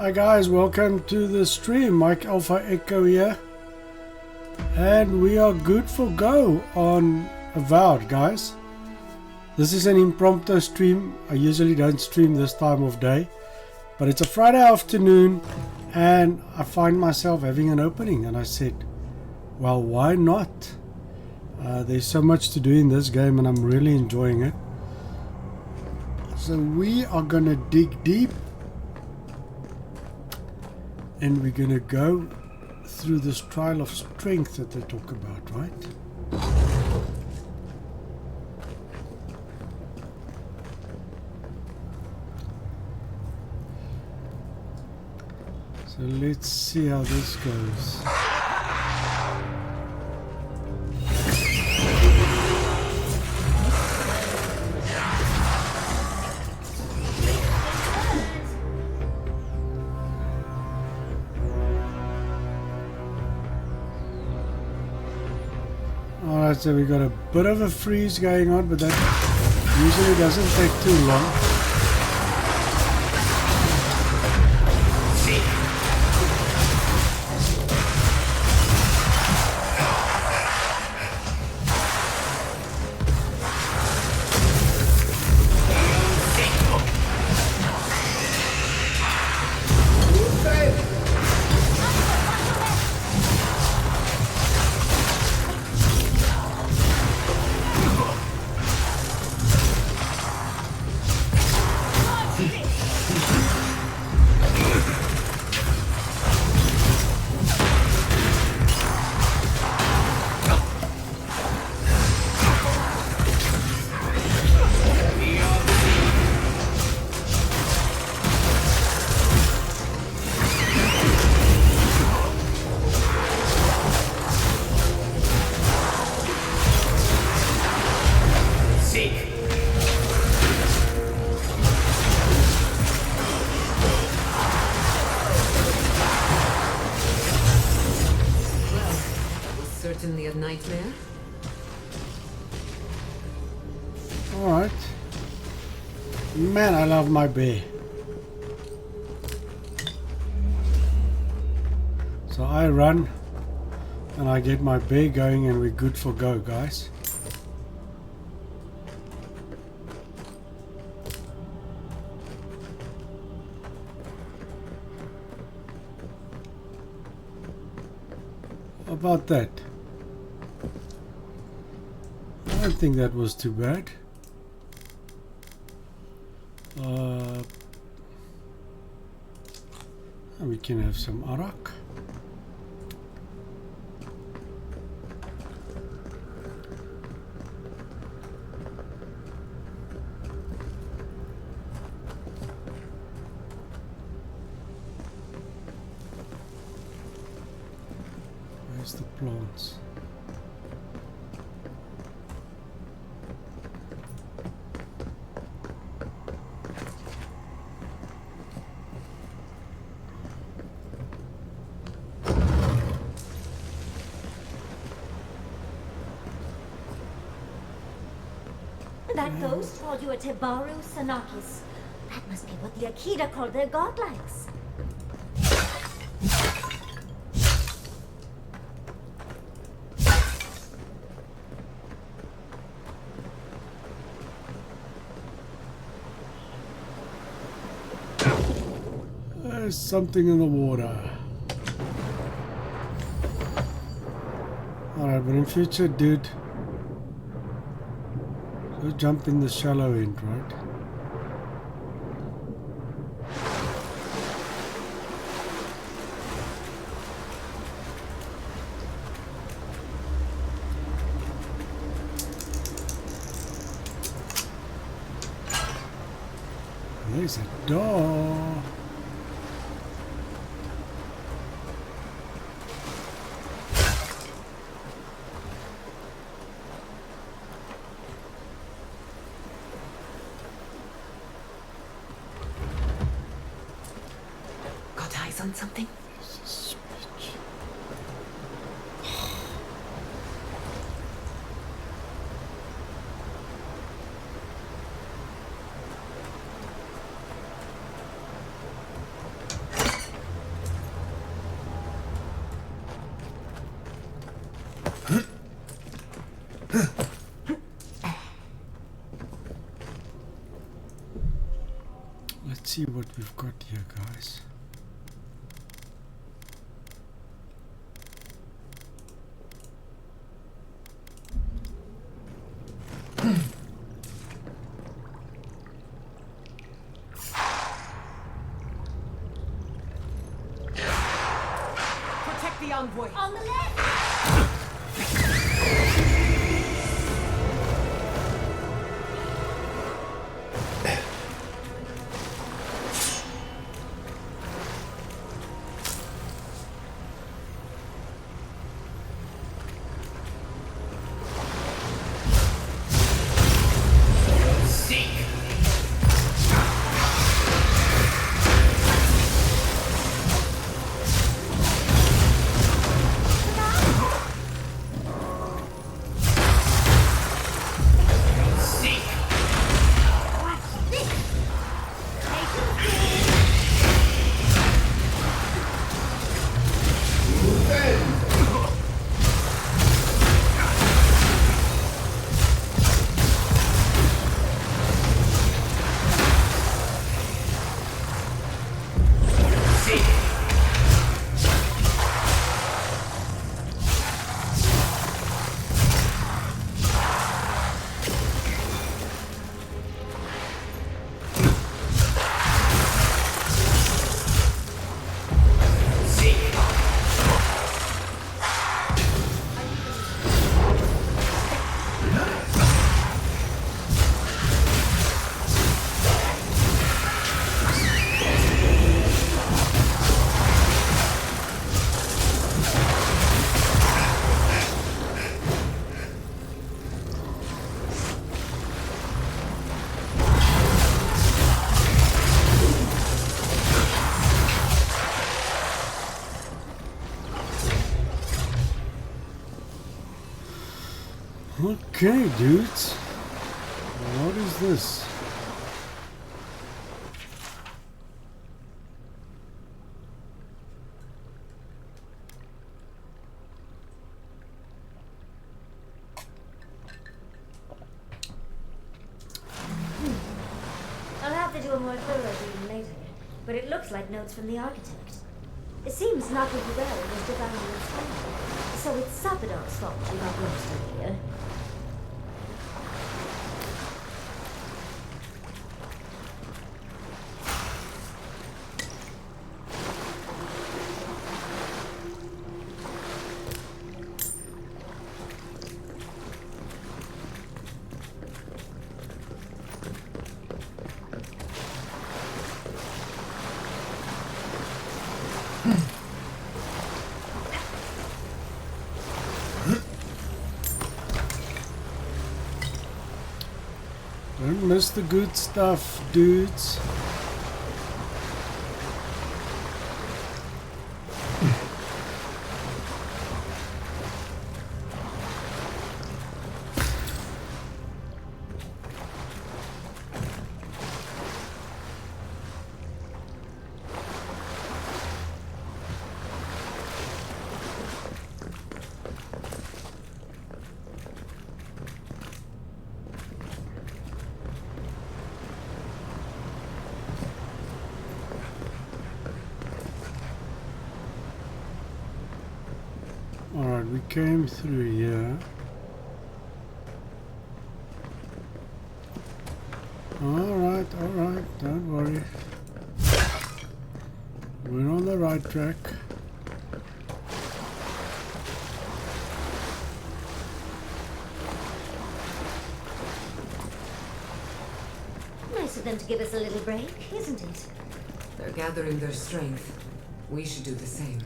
Hi guys, welcome to the stream. Mike Alpha Echo here. And we are good for go on Avowed, guys. This is an impromptu stream. I usually don't stream this time of day, but it's a Friday afternoon and I find myself having an opening and I said, well, why not? There's so much to do in this game and I'm really enjoying it. So we are gonna dig deep and we're gonna go through this trial of strength that they talk about, right? So let's see how this goes. Alright, so we got a bit of a freeze going on, but that usually doesn't take too long. Certainly a nightmare. Alright. Man, I love my bear. So I run and I get my bear going and we're good for go, guys. How about that? I don't think that was too bad. We can have some arak. Where's the plants? That ghost called you a Tebaru Sanakis. That must be what the Akita called their godlikes. There's something in the water. Alright, but in future, dude, so jump in the shallow end, right? There's a door. On something? let's see what we've got here, guys. Protect the envoy. On the left! Okay, dudes. What is this? I'll have to do a more thorough reading later, but it looks like notes from the architect. It seems Naku was divinely inspired, so it's Sapador's fault we got lost over here. Don't miss the good stuff, dudes. Alright, we came through here. Alright, don't worry. We're on the right track. Nice of them to give us a little break, isn't it? They're gathering their strength. We should do the same.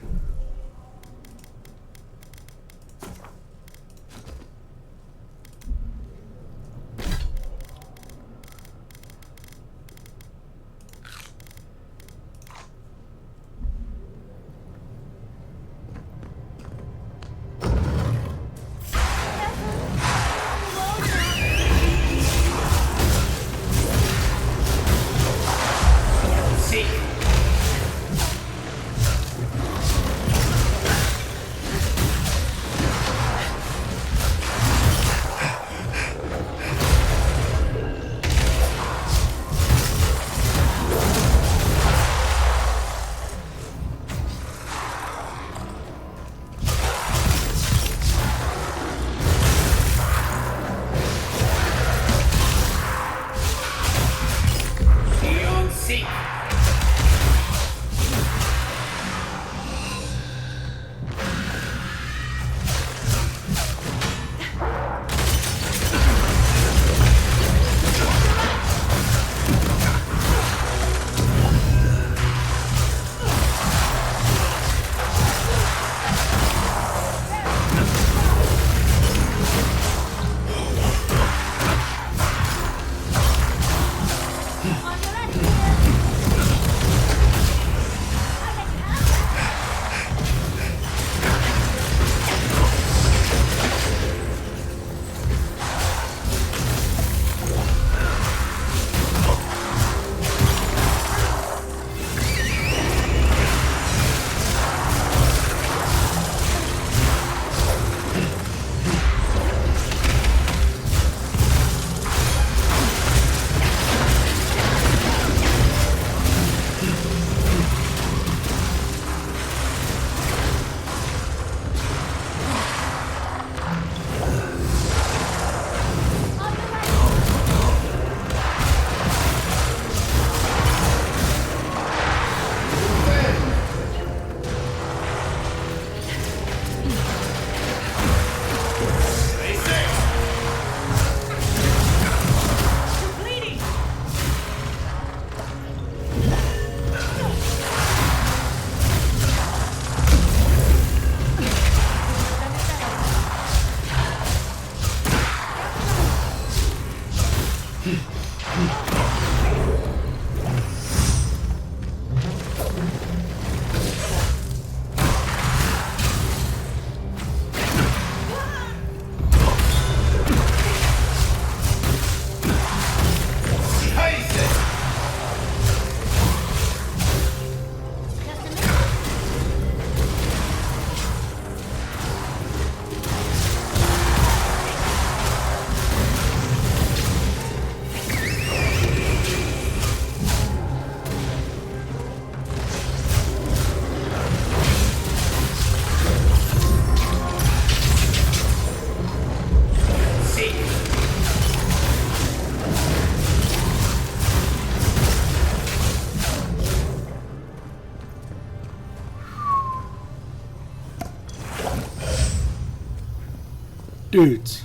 dudes.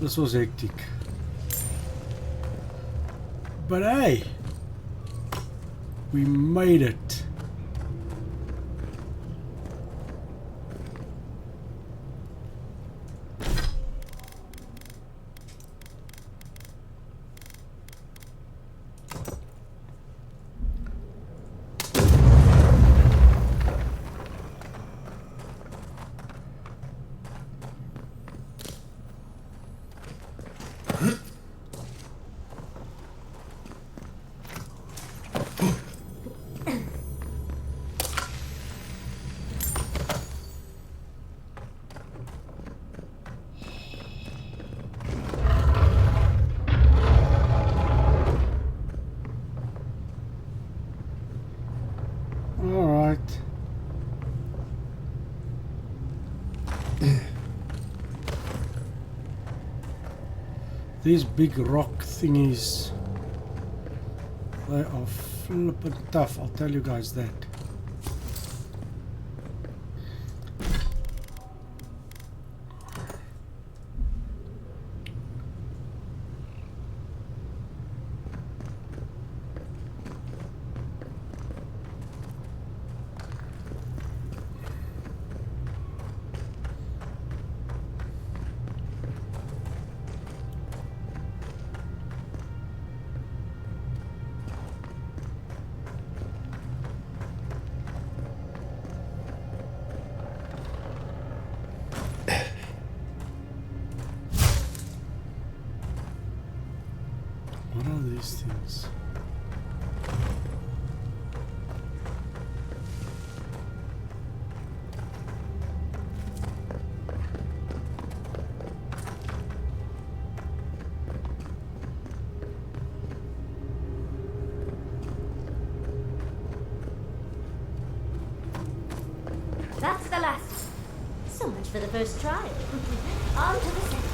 This was hectic. But hey, we made it. Alright. These big rock thingies, they are flippin' tough, I'll tell you guys that. What are these things? That's the last. So much for the first trial. On to the second.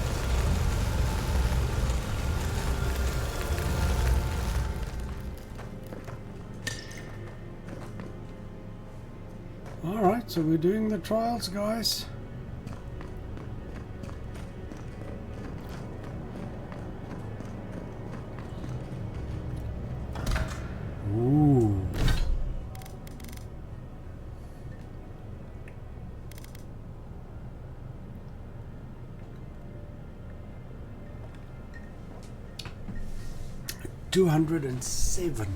Alright, so we're doing the trials, guys. Ooh. $207.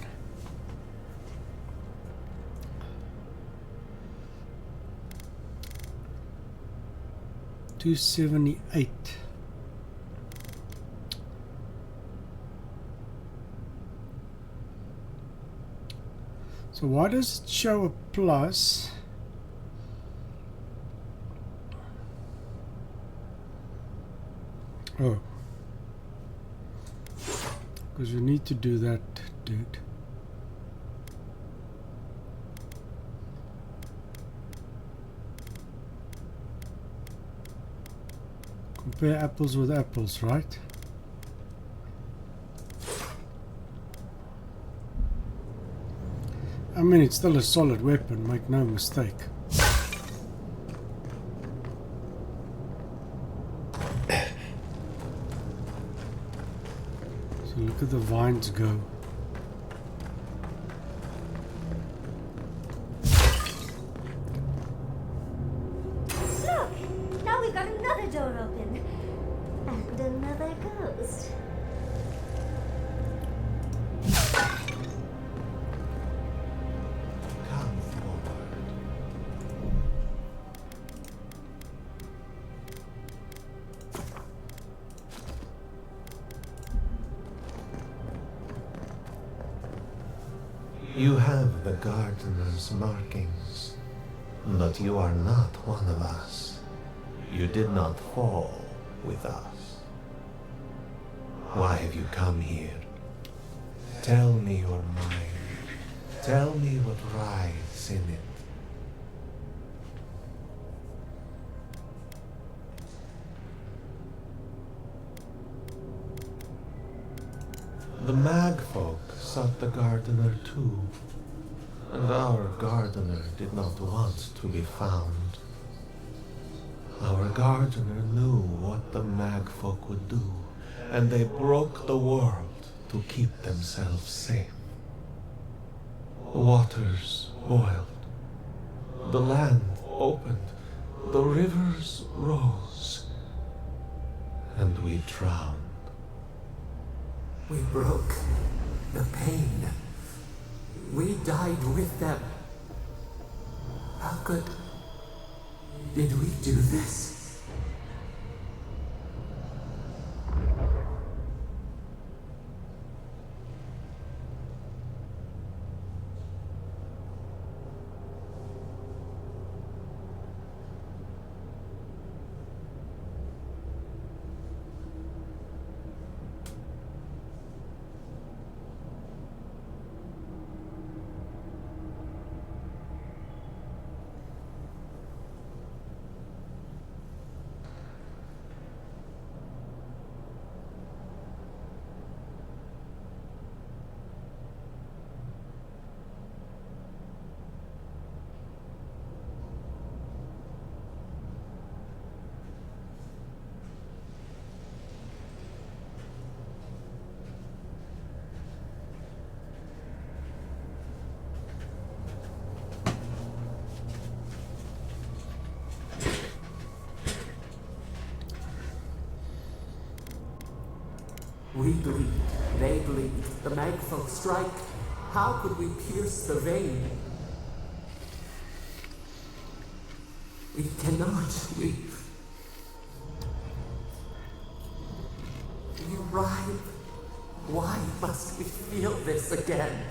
278. So why does it show a plus? Oh, because you need to do that, dude. Compare apples with apples, right? I mean, it's still a solid weapon, make no mistake. So look at the vines go. Look! Now we've got another door open. And another ghost. Come forward. You have the gardener's markings, but you are not one of us. You did not fall with us. Why have you come here? Tell me your mind. Tell me what rides in it. The magfolk sought the gardener too, and our gardener did not want to be found. Our gardener knew what the magfolk would do, and they broke the world to keep themselves safe. The waters boiled, the land opened, the rivers rose, and we drowned. We broke the pain. We died with them. How did we do this? We bleed, they bleed, the magfolk strike. How could we pierce the vein? We cannot, we rhyme. Why must we feel this again?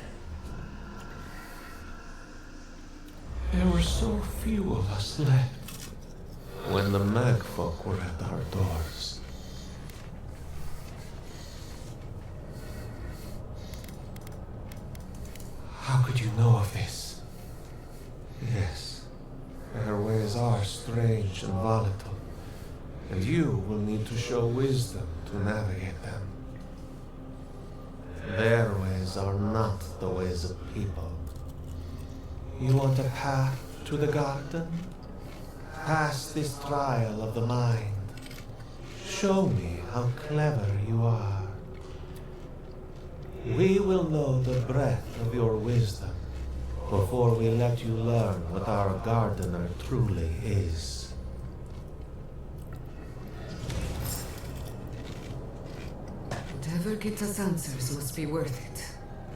There were so few of us left when the magfolk were at our doors. How could you know of this? Yes, their ways are strange and volatile, and you will need to show wisdom to navigate them. Their ways are not the ways of people. You want a path to the garden? Pass this trial of the mind. Show me how clever you are. We will know the breadth of your wisdom before we let you learn what our gardener truly is. Whatever gets us answers must be worth it,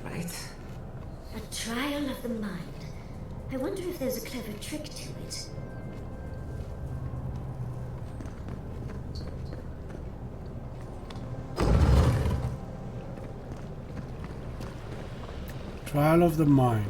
right? A trial of the mind. I wonder if there's a clever trick to it. Trial of the mind.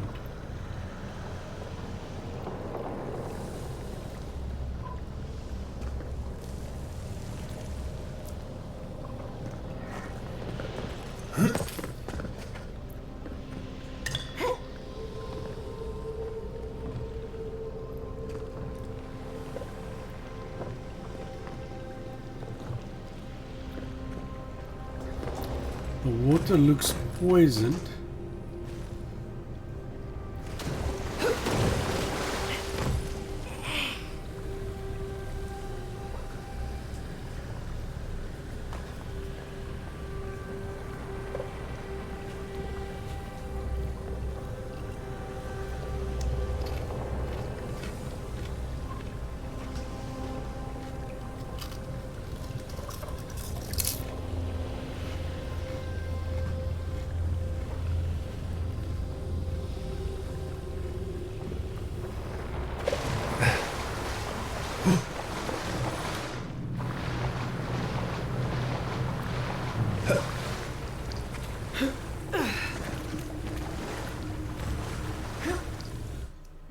The water looks poisoned.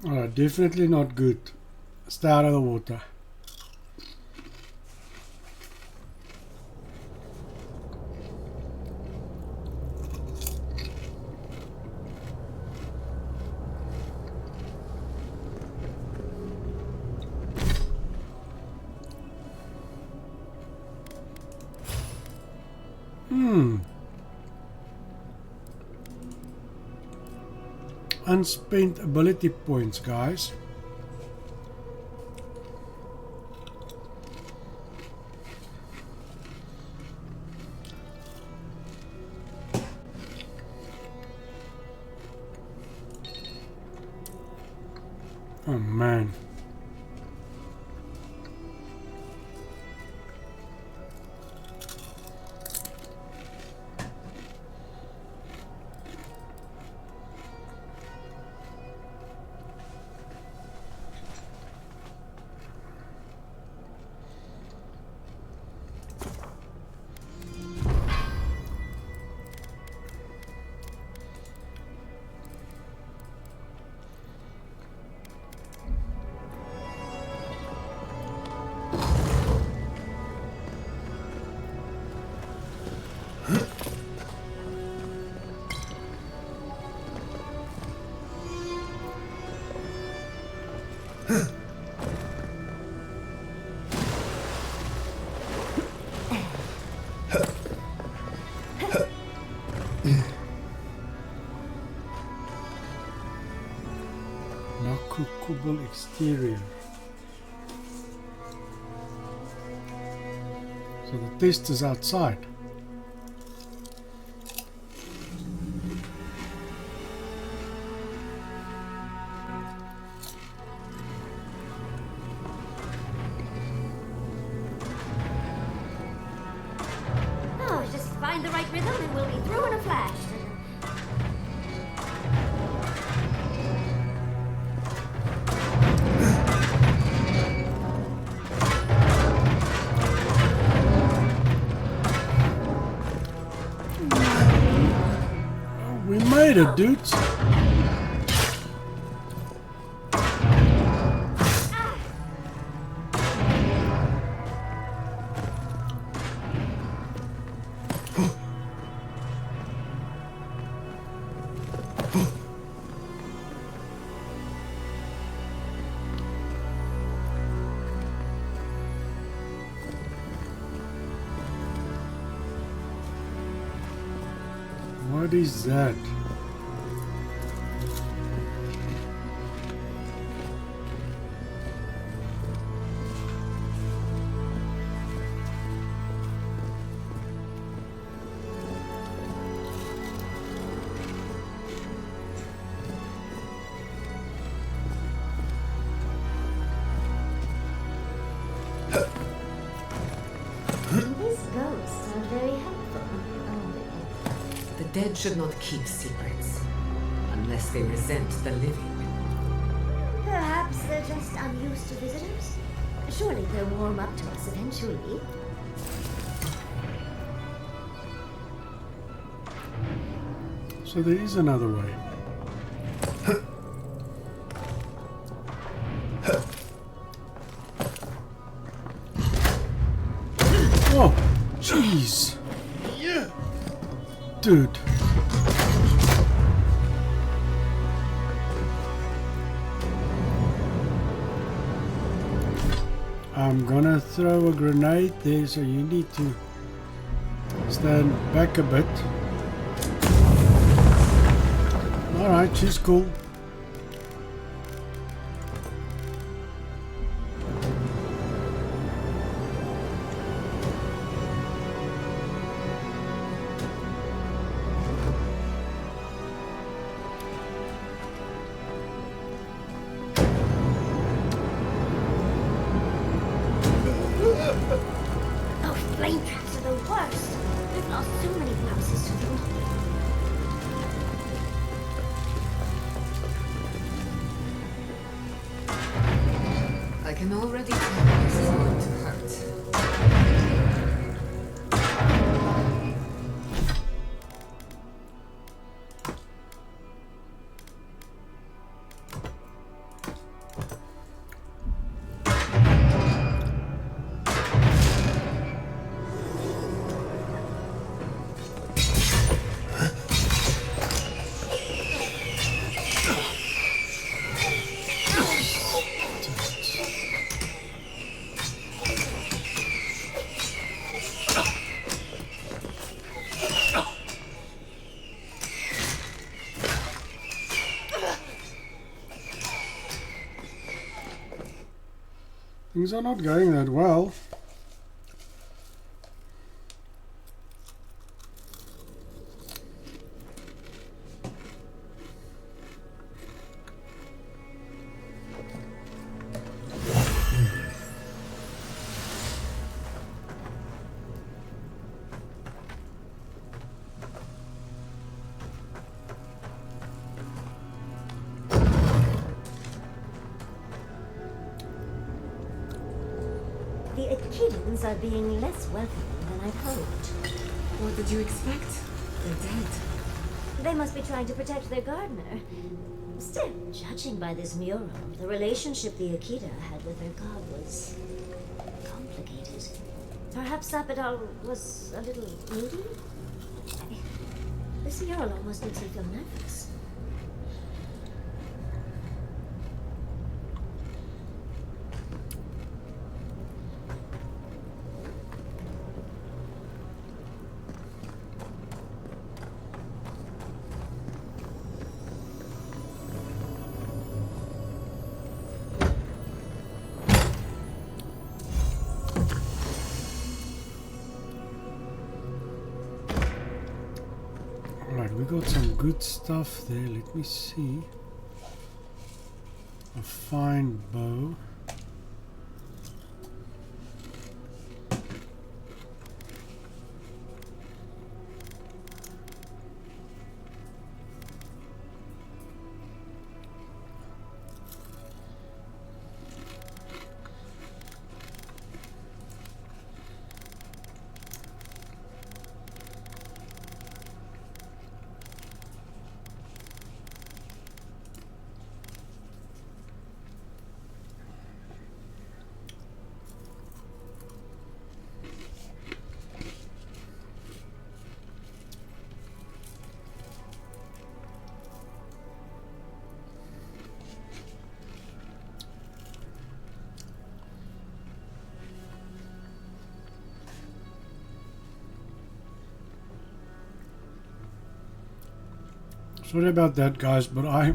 Alright, definitely not good. Stay out of the water. Unspent ability points, guys. Oh man. Nakukubal exterior. So the test is outside. Oh, just find the right rhythm and we'll be through in a flash. We made it, dudes. What is that? These ghosts sound very helpful. Oh, The dead should not keep secrets, unless they resent the living. perhaps they're just unused to visitors. Surely they'll warm up to us eventually. So there is another way. Oh, jeez. Dude. I'm gonna throw a grenade there, so you need to stand back a bit. Alright, she's cool. Oh, flame traps are the worst. We've lost so many houses to them. I can already tell this is going to hurt. Things are not going that well. Akitans are being less welcoming than I'd hoped. What did you expect? They're dead. They must be trying to protect their gardener. Still, judging by this mural, the relationship the Akita had with her god was complicated. Perhaps Sapidal was a little moody? This mural almost makes me feel nervous. Alright, we got some good stuff there. Let me see. A fine bow. Sorry about that, guys, but I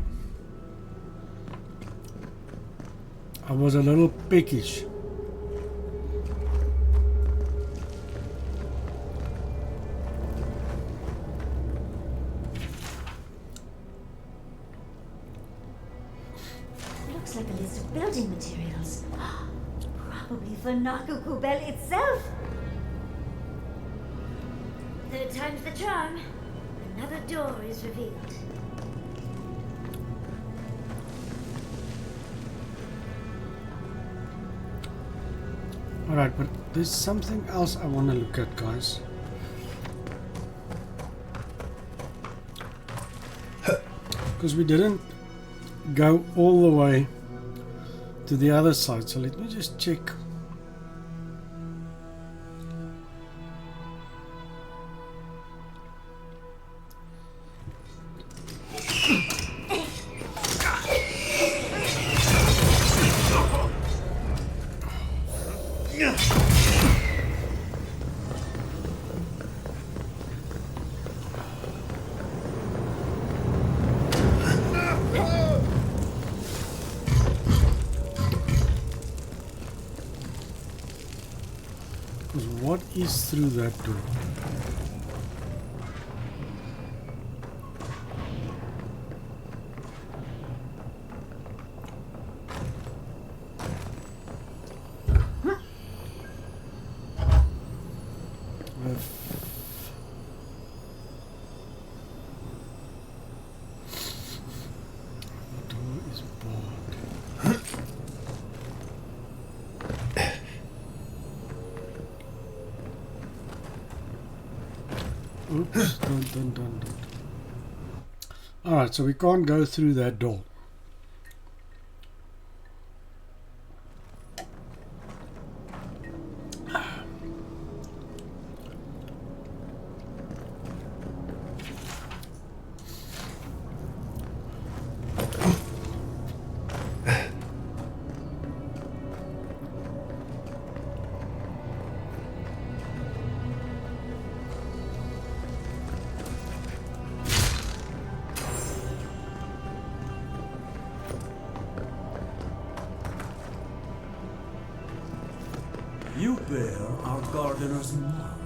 was a little peckish. Looks like a list of building materials. Probably for Nakukubel itself. Third time's the charm. Another door is revealed. Alright, but there's something else I want to look at, guys. Because we didn't go all the way to the other side, so let me just check. What is through that door? The door is barred. Oops, dun. Alright, so we can't go through that door. You bear our gardener's mark.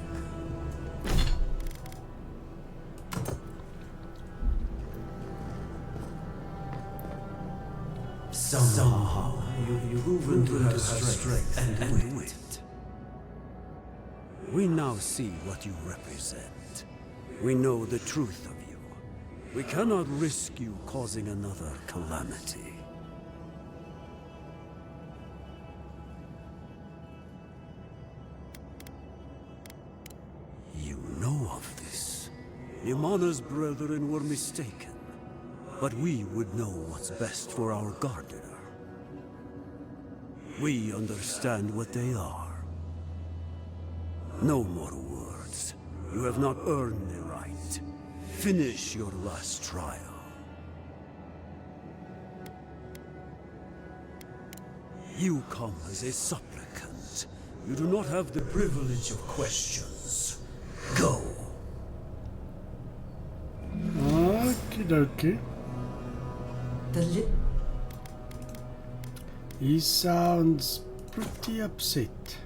Somehow you've proven to have strength and wit. We now see what you represent. We know the truth of you. We cannot risk you causing another calamity. Imana's brethren were mistaken, but we would know what's best for our gardener. We understand what they are. No more words. You have not earned the right. Finish your last trial. You come as a supplicant. You do not have the privilege of questions. Go. Okie dokie. He sounds pretty upset.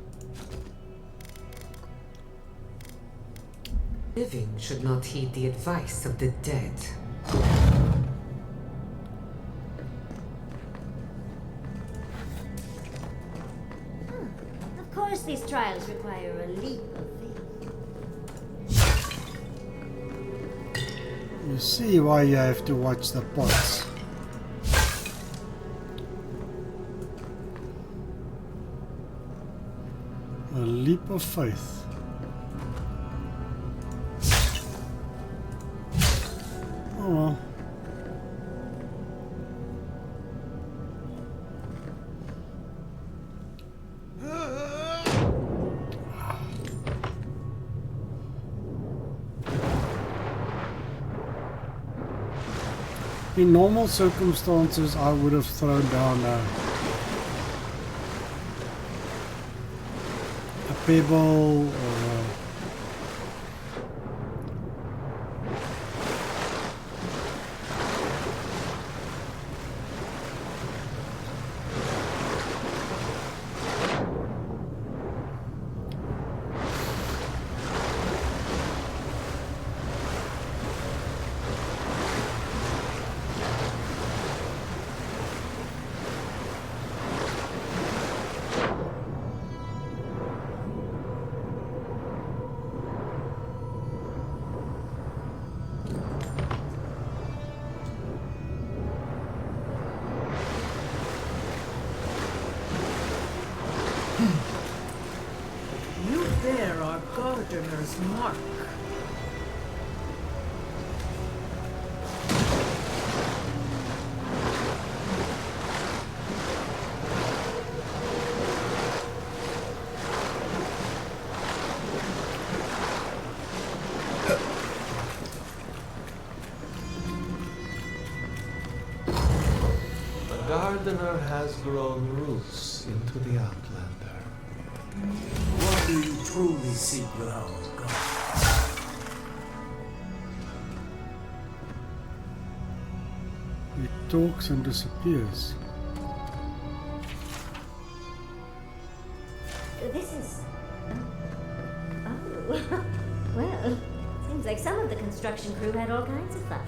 Living should not heed the advice of the dead. Of course, these trials require a leap of faith. You see why you have to watch the pots. A leap of faith. Oh well. In normal circumstances, I would have thrown down a pebble or You bear our gardener's mark. The gardener has grown roots into the Outlander. What do you truly seek with our God? he talks and disappears. This is... Oh. Well, seems like some of the construction crew had all kinds of fun.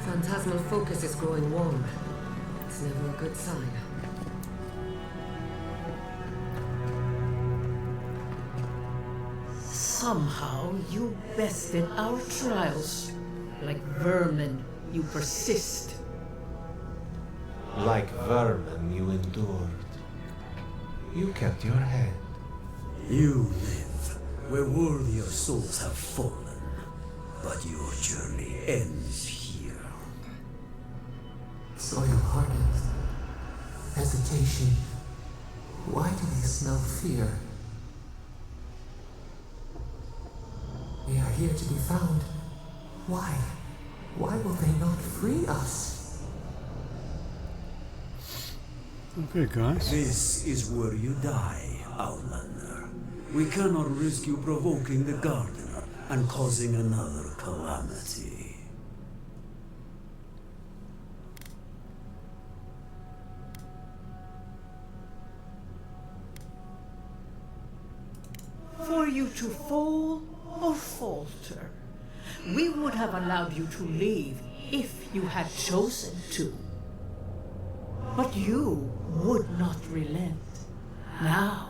Phantasmal focus is growing warm. It's never a good sign. Somehow you bested our trials. Like vermin, you persist. Like vermin, you endured. You kept your head. You live where worthier souls have fallen, but your journey ends here. Soil hardens. Hesitation. Why do they smell fear? They are here to be found. Why? Why will they not free us? Okay, guys. This is where you die, Outlander. We cannot risk you provoking the Gardener and causing another calamity. For you to fall or falter, We would have allowed you to leave if you had chosen to. But you would not relent. Now,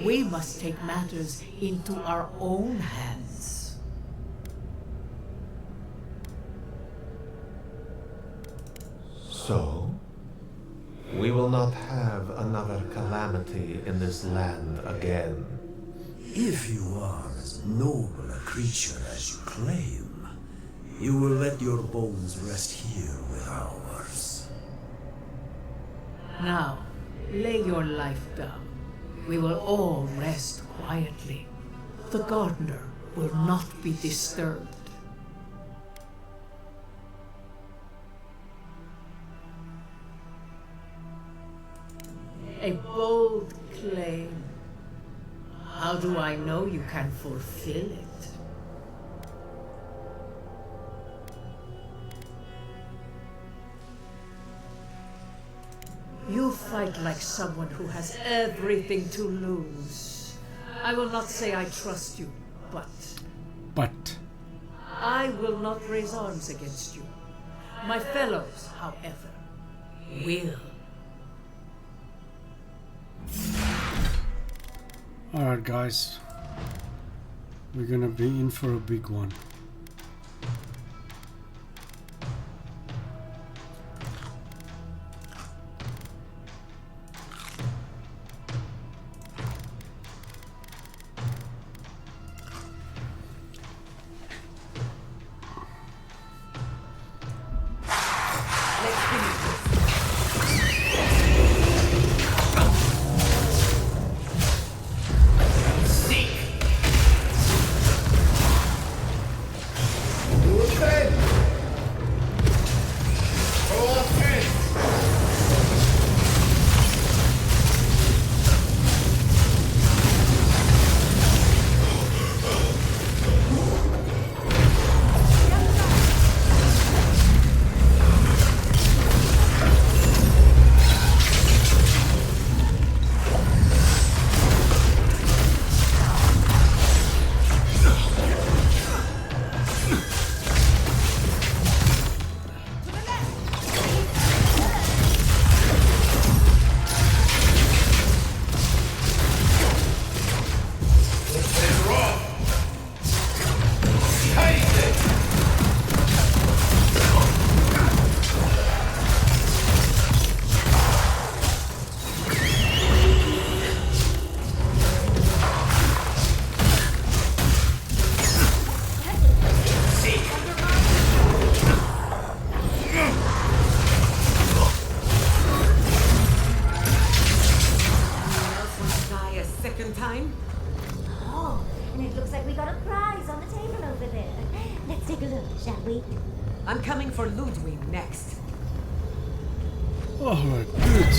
we must take matters into our own hands. So, we will not have another calamity in this land again. If you are as noble a creature as you claim, you will let your bones rest here with ours. Now, lay your life down. We will all rest quietly. The gardener will not be disturbed. A bold claim. How do I know you can fulfill it? You fight like someone who has everything to lose. I will not say I trust you, but But I will not raise arms against you. My fellows, however, will. alright guys, we're gonna be in for a big one. Time? Oh, and it looks like we got a prize on the table over there. Let's take a look, shall we? I'm coming for Ludwig next. Alright, good.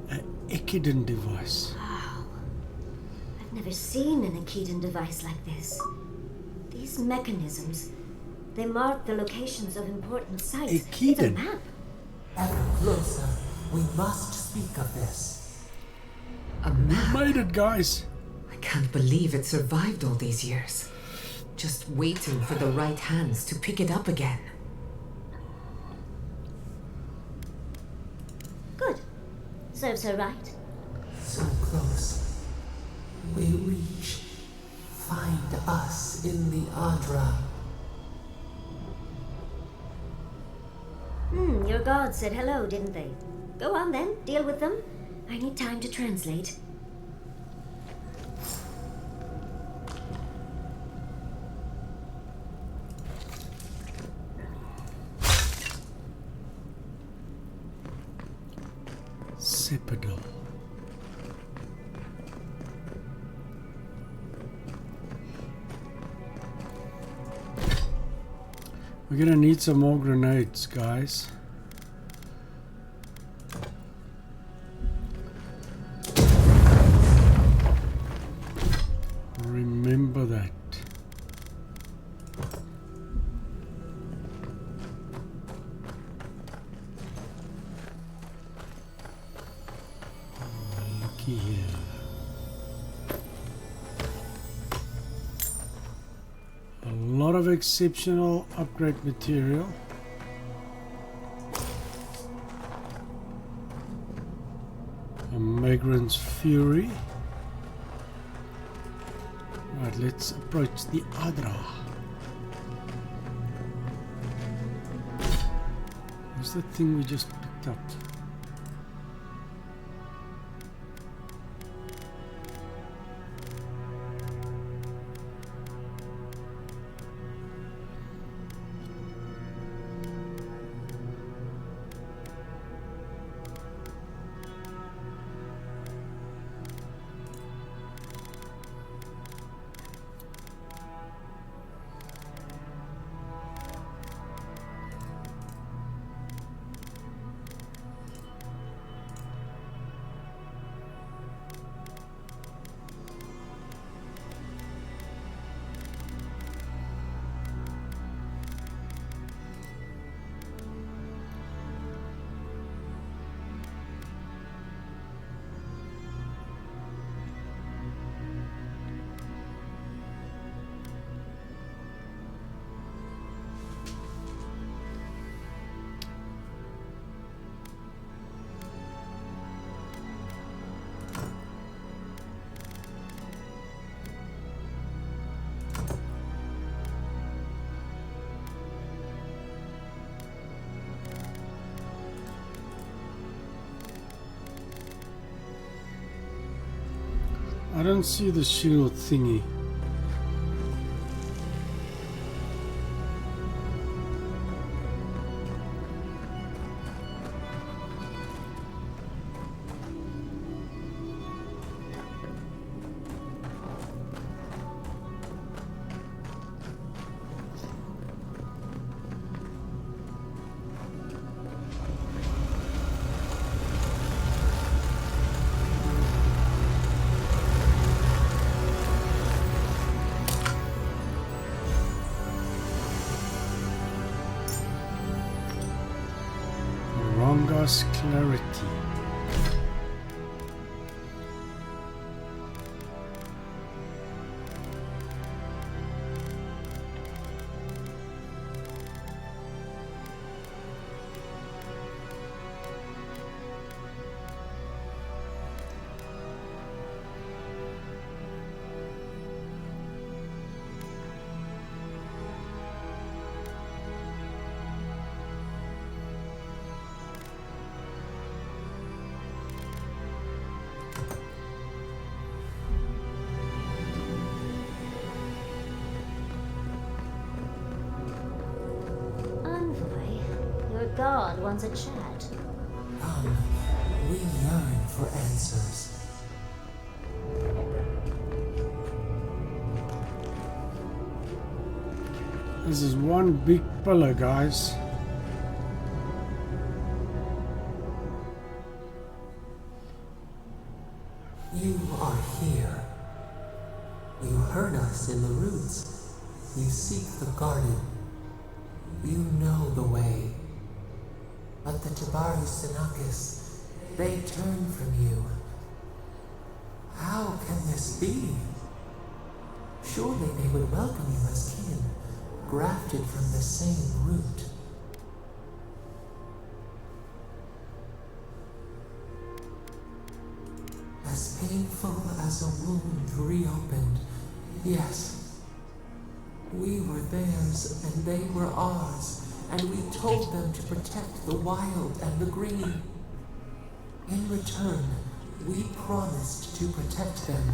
An Echidna device. Wow. I've never seen an Echidna device like this. These mechanisms, they mark the locations of important sites. It's a Echidna? map. Ever closer. We must speak of this. A map? Made it, guys. I can't believe it survived all these years. Just waiting for the right hands to pick it up again. Good. Serves her right. So close. We reach. Find us in the Adra. Your gods said hello, didn't they? Go on then, deal with them. I need time to translate. Citadel. We're gonna need some more grenades, guys. Remember that. Looky here. of exceptional upgrade material. A Migrant's Fury. Right, let's approach the Adra. What's the thing we just picked up? I don't see the shield thingy. Clarity. God wants a chat. Come, we yearn for answers. This is one big pillar, guys. You are here. You heard us in the roots. You seek the garden. You know the way. But the Jabari Senakis, they turn from you. How can this be? Surely they would welcome you as kin, grafted from the same root. As painful as a wound reopened, yes. We were theirs and they were ours. And we told them to protect the wild and the green. In return, we promised to protect them,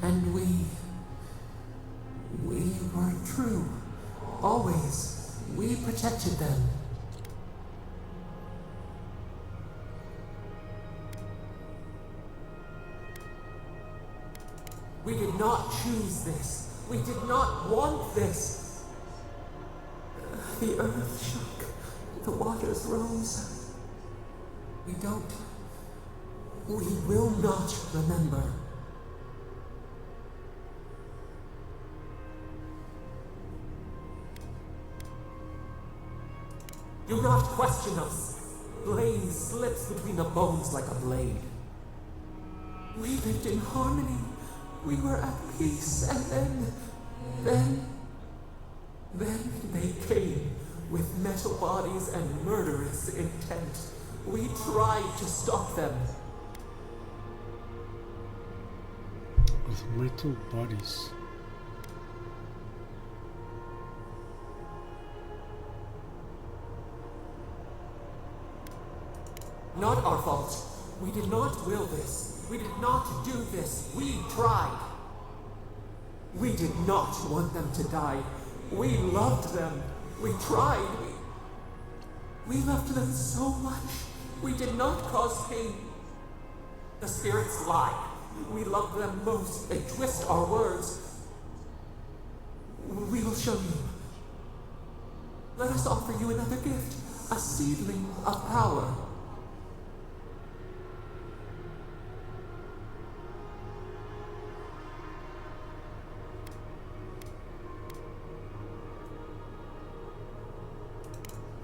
and we were true. Always, we protected them. We did not choose this. We did not want this. The earth shook. The waters rose. We will not remember. Do not question us. Blame slips between the bones like a blade. We lived in harmony. We were at peace, and then... Then they came with metal bodies and murderous intent. We tried to stop them. With metal bodies. Not our fault. We did not will this. We did not do this. We tried. We did not want them to die. We loved them. We tried. We loved them so much. We did not cause pain. The spirits lie. We love them most. They twist our words. We will show you. Let us offer you another gift. A seedling of power.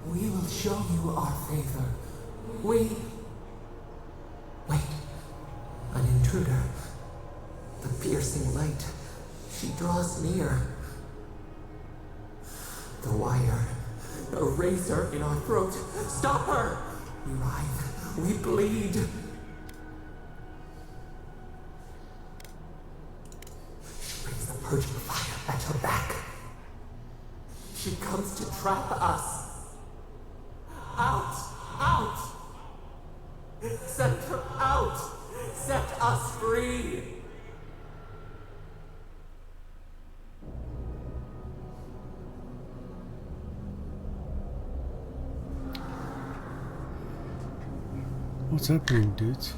We will show you our favor. Wait. An intruder. The piercing light. She draws near. The wire. A razor in our throat. Stop her! We writhe. We bleed. She brings the purging fire at her back. She comes to trap us. Out! Out! Set her out! Set us free! What's happening, dudes?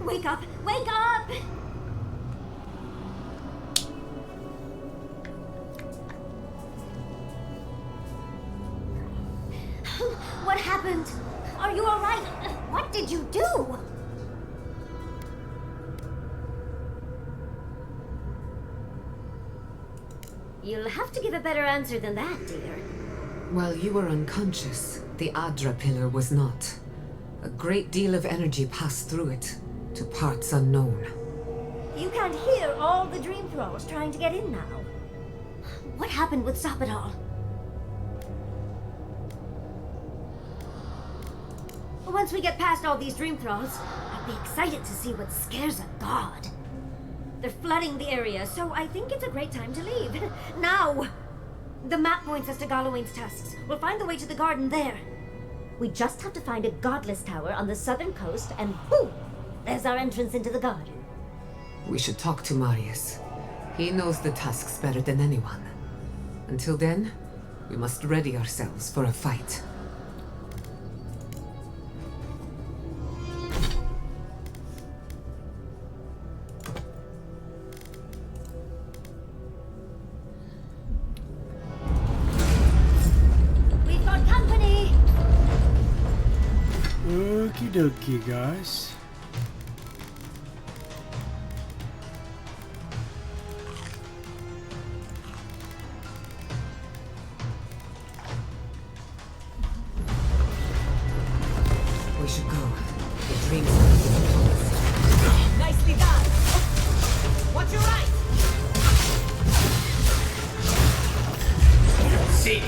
Wake up! Wake up! What happened? Are you all right? What did you do? You'll have to give a better answer than that, dear. While you were unconscious, the Adra pillar was not. A great deal of energy passed through it, to parts unknown. You can't hear all the dream thralls trying to get in now. What happened with Stop It All? Once we get past all these dream thralls, I'd be excited to see what scares a god. They're flooding the area, so I think it's a great time to leave. Now! The map points us to Galawain's tusks. We'll find the way to the garden there. We just have to find a godless tower on the southern coast, and boom! There's our entrance into the garden. We should talk to Marius. He knows the tusks better than anyone. Until then, we must ready ourselves for a fight. We've got company! Okie dokie, guys. We should go. The dreams are Nicely done. Watch your right. Seek.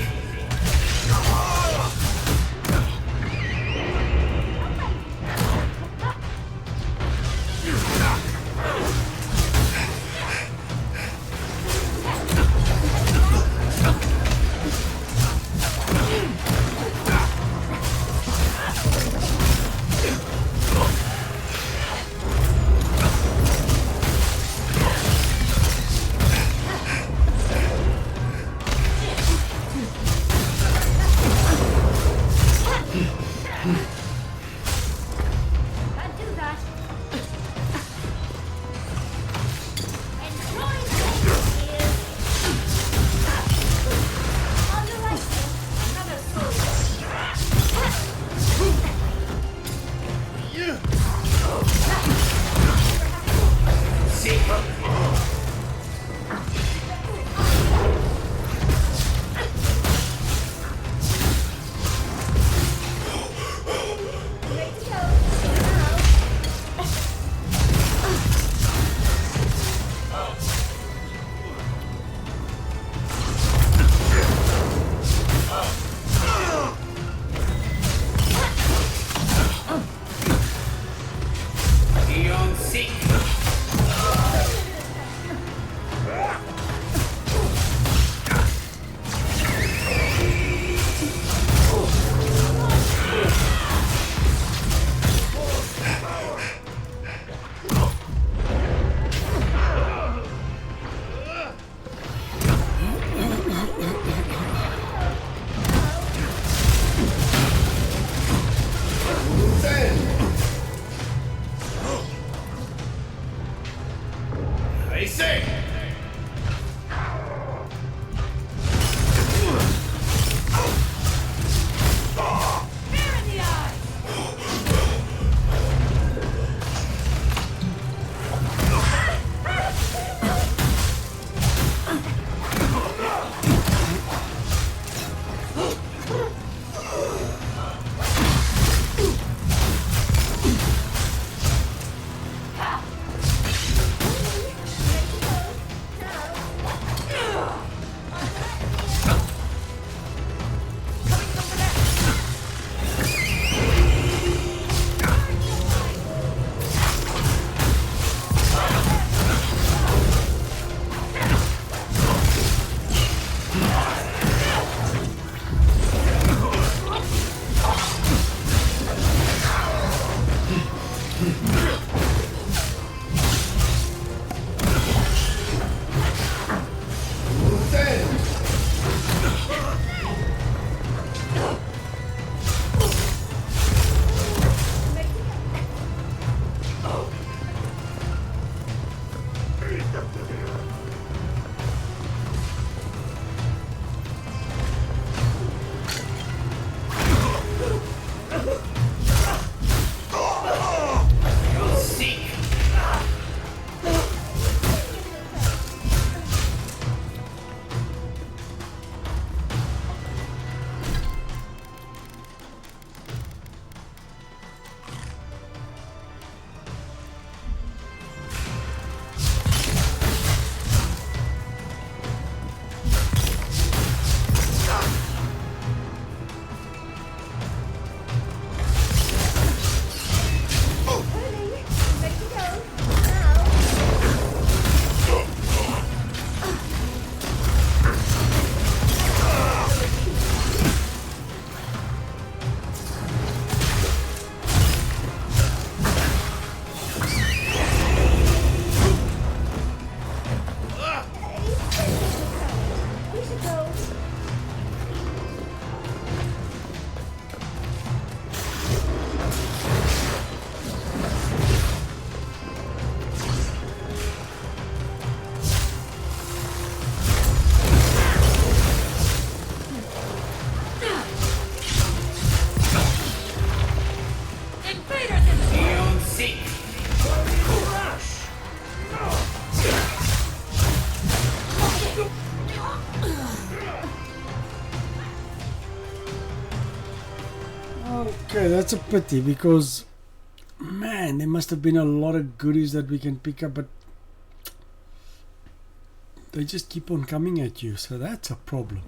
Okay, that's a pity because, man, there must have been a lot of goodies that we can pick up, but they just keep on coming at you, so that's a problem.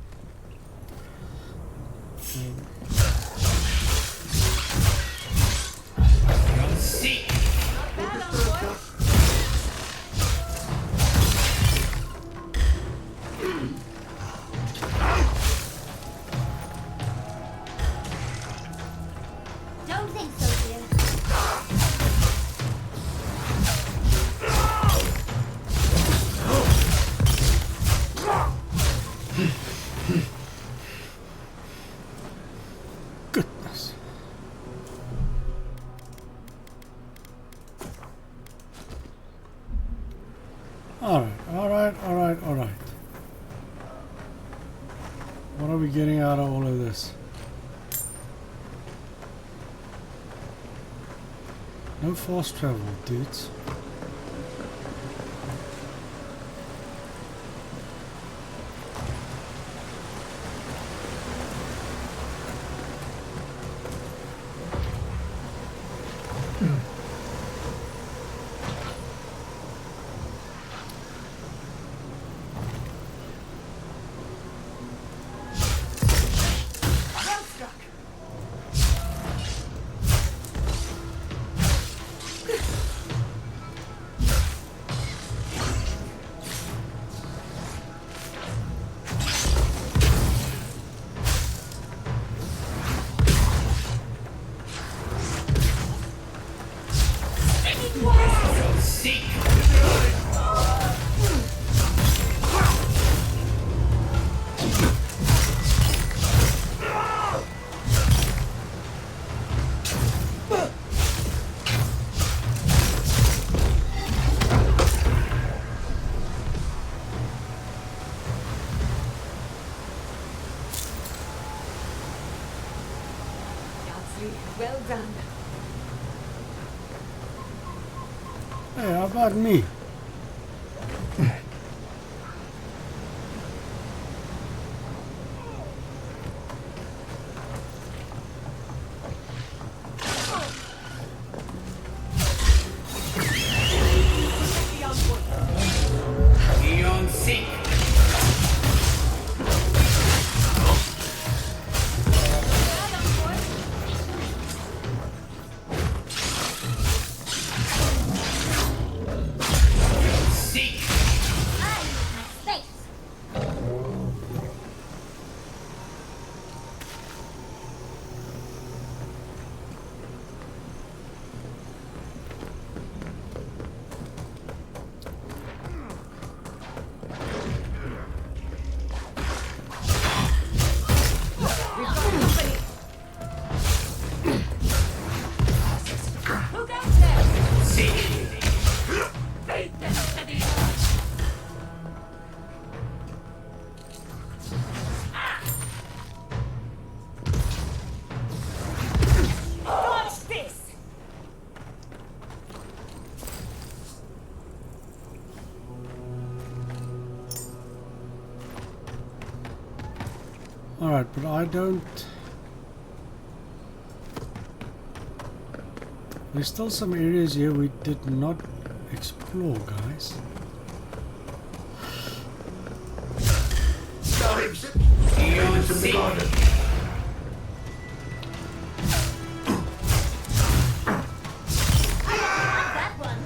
Don't think so, dear. Goodness. Alright. What are we getting out of all of this? No fast travel, dudes. Well done. Hey, how about me? Alright, but I don't... There's still some areas here we did not explore, guys. Demons in the garden. That one.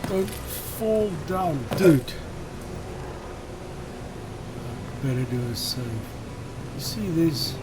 Don't fall down, dude. Better do a save. You see this?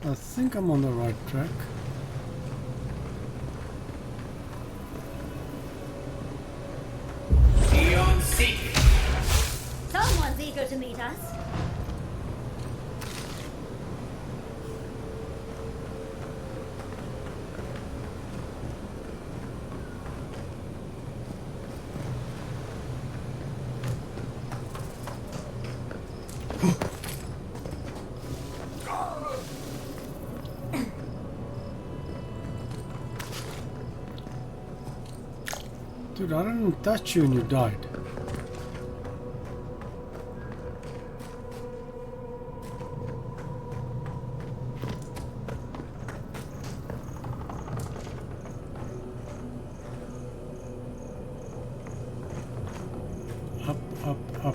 I think I'm on the right track. Someone's eager to meet us. Dude, I didn't touch you and you died. Up, up, up.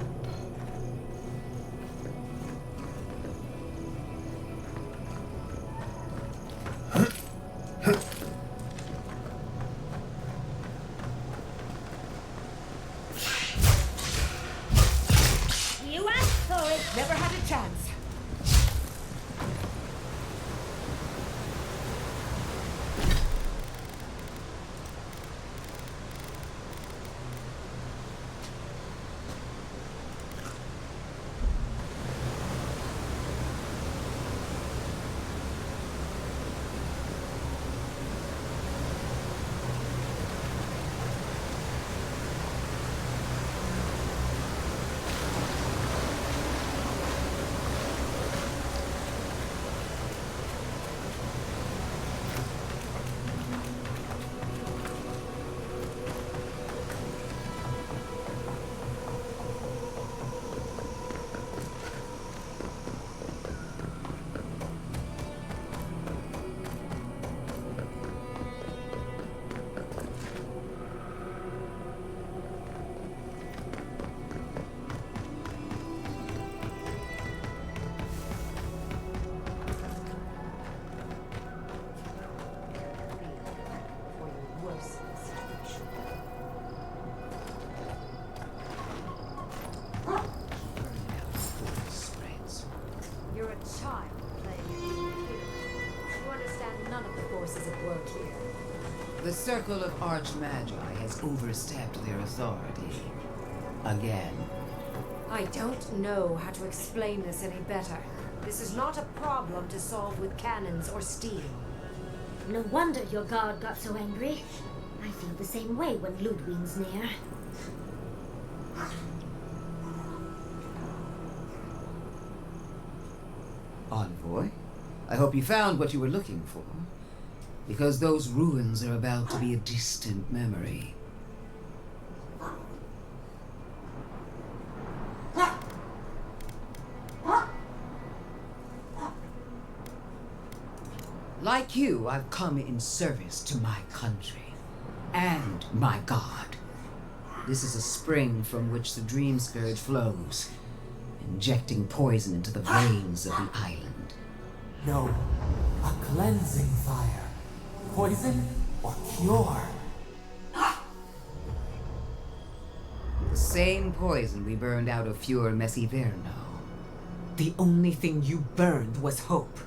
forces at work here. The Circle of Archmagi has overstepped their authority. Again. I don't know how to explain this any better. This is not a problem to solve with cannons or steel. No wonder your guard got so angry. I feel the same way when Ludwig's near. Envoy, I hope you found what you were looking for. Because those ruins are about to be a distant memory. Like you, I've come in service to my country and my god. This is a spring from which the Dream Scourge flows, injecting poison into the veins of the island. No, a cleansing fire. Poison or cure? The same poison we burned out of Fior Messiverno. The only thing you burned was hope,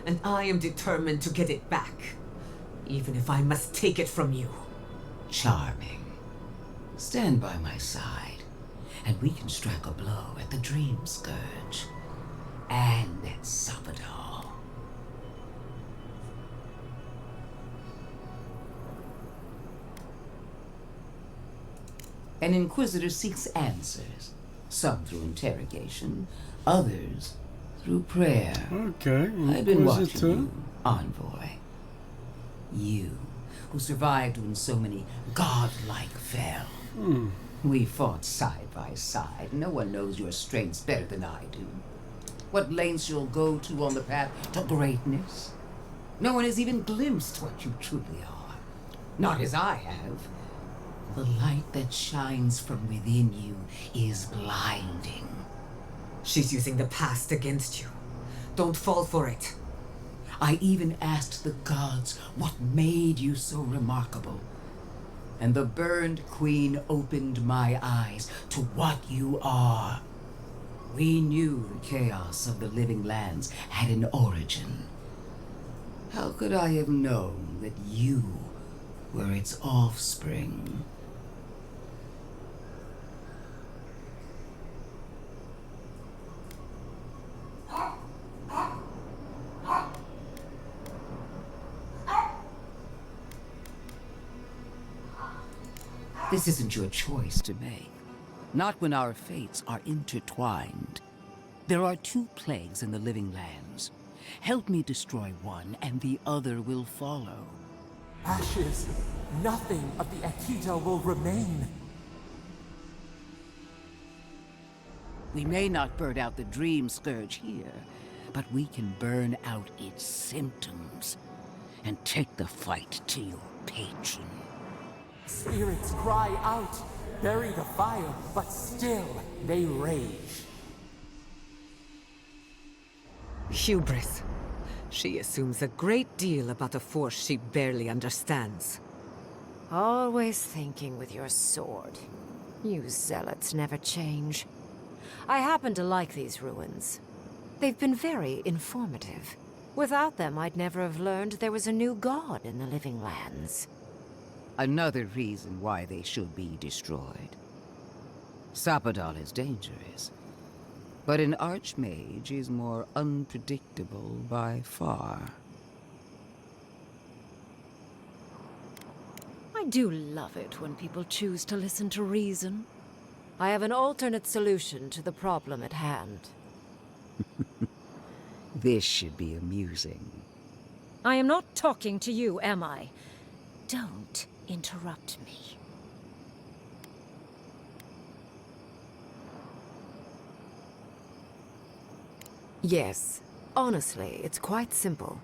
and I am determined to get it back, even if I must take it from you. Charming. Stand by my side, and we can strike a blow at the Dream Scourge and at Sapadal. An Inquisitor seeks answers, some through interrogation, others through prayer. Okay, I've been watching Inquisitor. you, Envoy. You, who survived when so many godlike fell. We fought side by side. No one knows your strengths better than I do. What lengths you'll go to on the path to greatness. No one has even glimpsed what you truly are. Not as I have. The light that shines from within you is blinding. She's using the past against you. Don't fall for it. I even asked the gods what made you so remarkable. And the burned queen opened my eyes to what you are. We knew the chaos of the living lands had an origin. How could I have known that you were its offspring? This isn't your choice to make. Not when our fates are intertwined. There are two plagues in the living lands. Help me destroy one, and the other will follow. Ashes. Nothing of the Akita will remain. We may not burn out the Dream Scourge here, but we can burn out its symptoms and take the fight to your patron. Spirits cry out, bury the fire, but still they rage. Hubris. She assumes a great deal about a force she barely understands. Always thinking with your sword. You zealots never change. I happen to like these ruins. They've been very informative. Without them, I'd never have learned there was a new god in the living lands. Another reason why they should be destroyed. Sapadal is dangerous, but an archmage is more unpredictable by far. I do love it when people choose to listen to reason. I have an alternate solution to the problem at hand. This should be amusing. I am not talking to you, am I? Don't interrupt me. Yes, honestly, it's quite simple.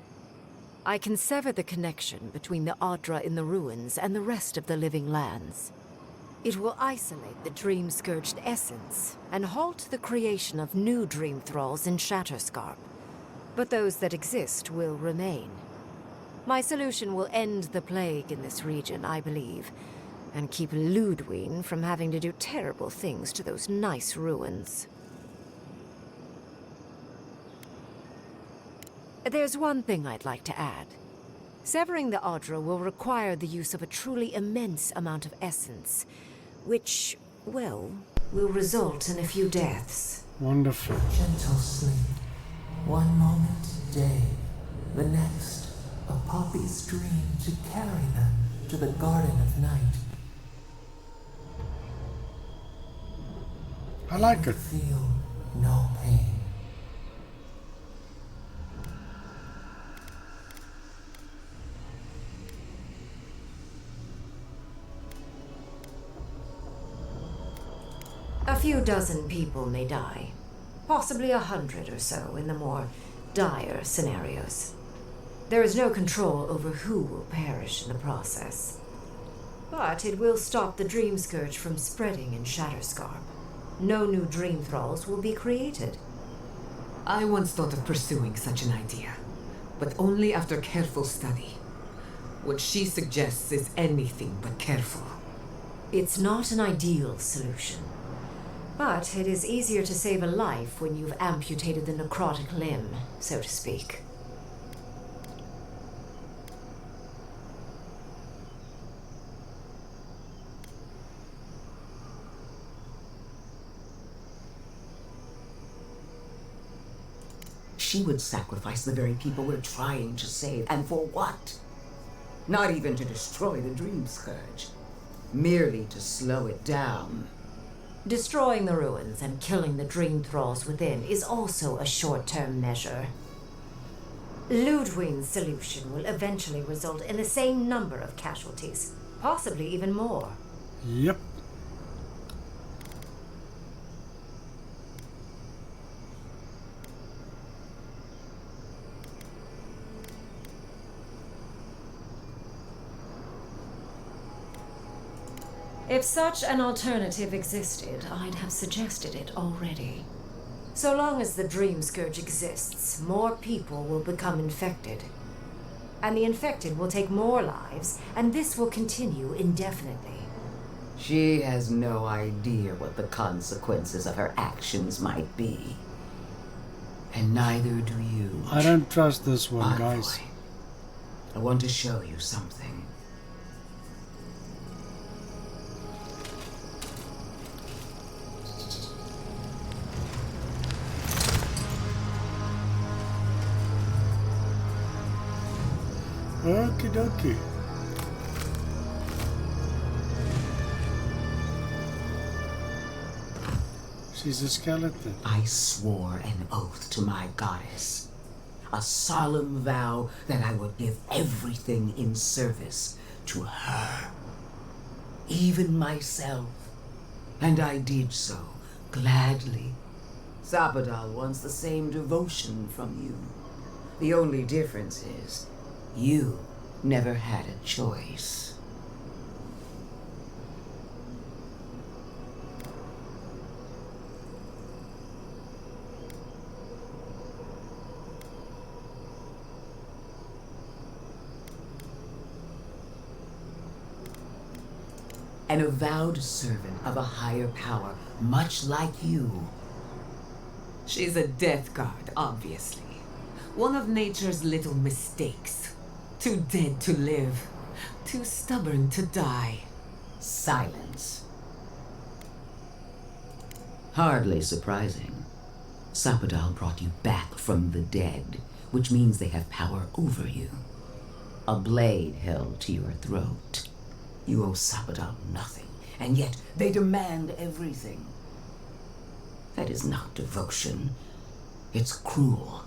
I can sever the connection between the Adra in the ruins and the rest of the living lands. It will isolate the dream-scourged essence and halt the creation of new dream thralls in Shatterscarp. But those that exist will remain. My solution will end the plague in this region, I believe, and keep Ludwig from having to do terrible things to those nice ruins. There's one thing I'd like to add. Severing the Audra will require the use of a truly immense amount of essence, which, well, will result in a few deaths. Wonderful. Gentle sleep. One moment day, the next, a poppy's dream to carry them to the Garden of Night. I like it. Feel no pain. A few dozen people may die, possibly 100 or so in the more dire scenarios. There is no control over who will perish in the process. But it will stop the Dream Scourge from spreading in Shatterscarp. No new Dream Thralls will be created. I once thought of pursuing such an idea, but only after careful study. What she suggests is anything but careful. It's not an ideal solution. But it is easier to save a life when you've amputated the necrotic limb, so to speak. She would sacrifice the very people we're trying to save. And for what? Not even to destroy the Dream Scourge. Merely to slow it down. Destroying the ruins and killing the Dream Thralls within is also a short-term measure. Ludwig's solution will eventually result in the same number of casualties, possibly even more. Yep. If such an alternative existed, I'd have suggested it already. So long as the Dream Scourge exists, more people will become infected. And the infected will take more lives, and this will continue indefinitely. She has no idea what the consequences of her actions might be. And neither do you. I don't trust this one, guys. Envoy. I want to show you something. Okie dokie. She's a skeleton. I swore an oath to my goddess. A solemn vow that I would give everything in service to her. Even myself. And I did so, gladly. Sapadal wants the same devotion from you. The only difference is, you never had a choice. An avowed servant of a higher power, much like you. She's a death guard, obviously. One of nature's little mistakes. Too dead to live. Too stubborn to die. Silence. Hardly surprising. Sapadal brought you back from the dead, which means they have power over you. A blade held to your throat. You owe Sapadal nothing, and yet they demand everything. That is not devotion. It's cruel.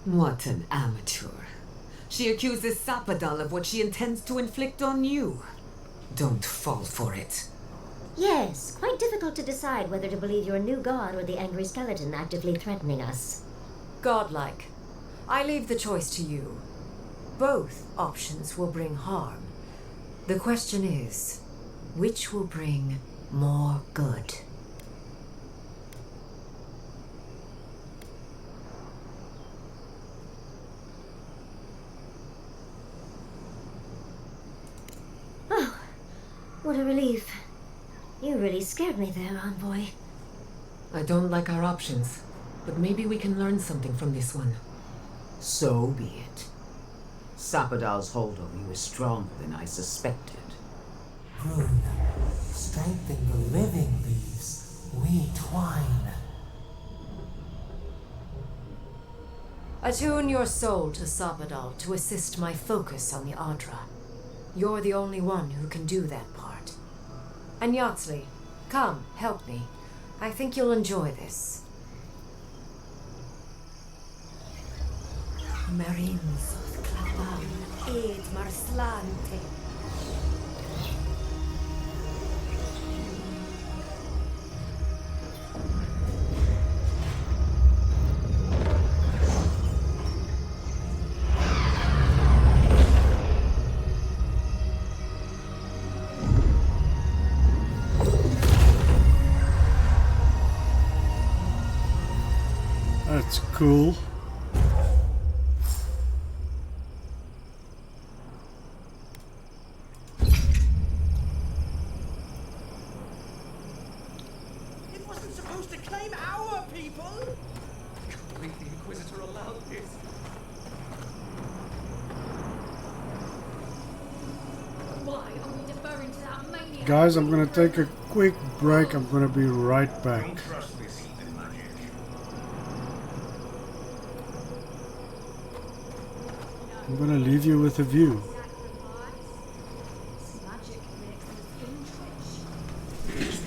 What an amateur. She accuses Sapadal of what she intends to inflict on you. Don't fall for it. Yes, quite difficult to decide whether to believe your new god or the angry skeleton actively threatening us. Godlike. I leave the choice to you. Both options will bring harm. The question is, which will bring more good? Oh, what a relief. You really scared me there, Envoy. I don't like our options, but maybe we can learn something from this one. So be it. Sapadal's hold over you is stronger than I suspected. Prune, strengthen the living leaves. We twine. Attune your soul to Sapadal to assist my focus on the Adra. You're the only one who can do that part. And Yatsley, come, help me. I think you'll enjoy this. Marins clavan ed marslante. That's cool. It wasn't supposed to claim our people! I can't believe the Inquisitor allowed this. Why are we deferring to that maniac? Guys, I'm gonna take a quick break. I'm gonna be right back. Don't trust this heathen magic. I'm gonna leave you with a view. This magic makes them interest.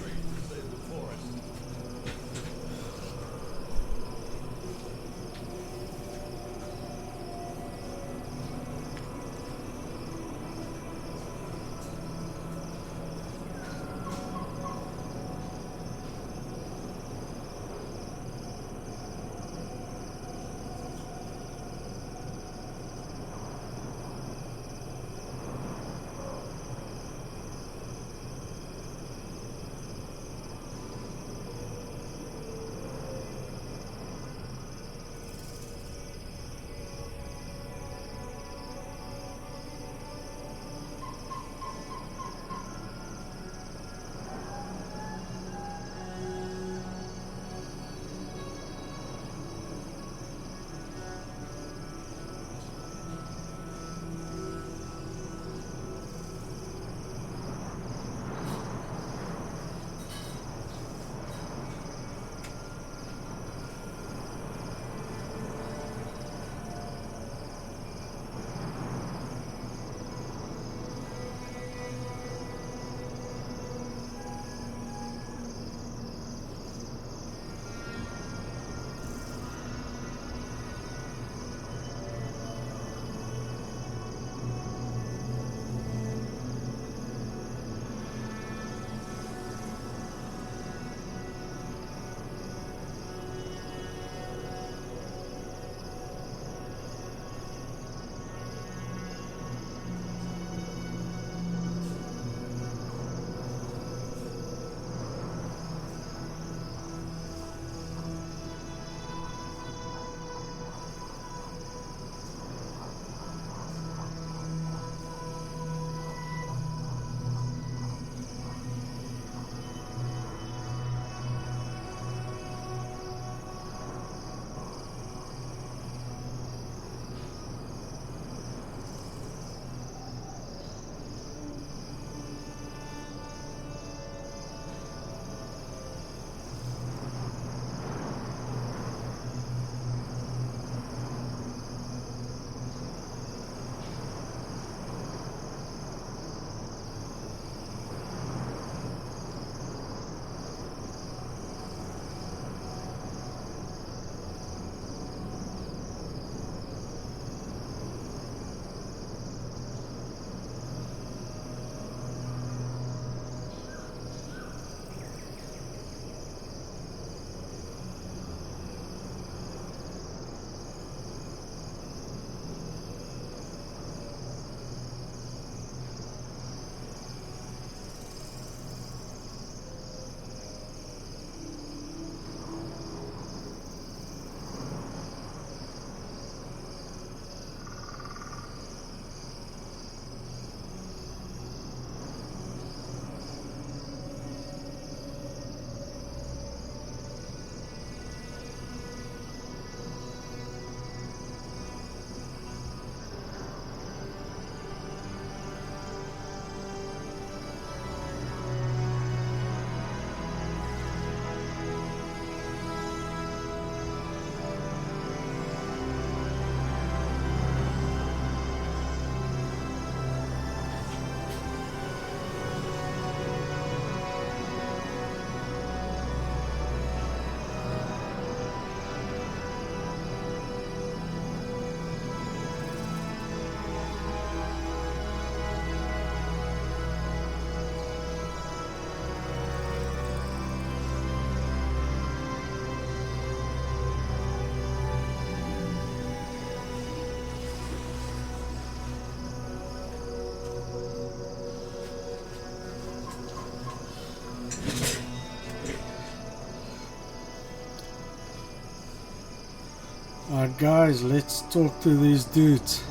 guys, let's talk to these dudes.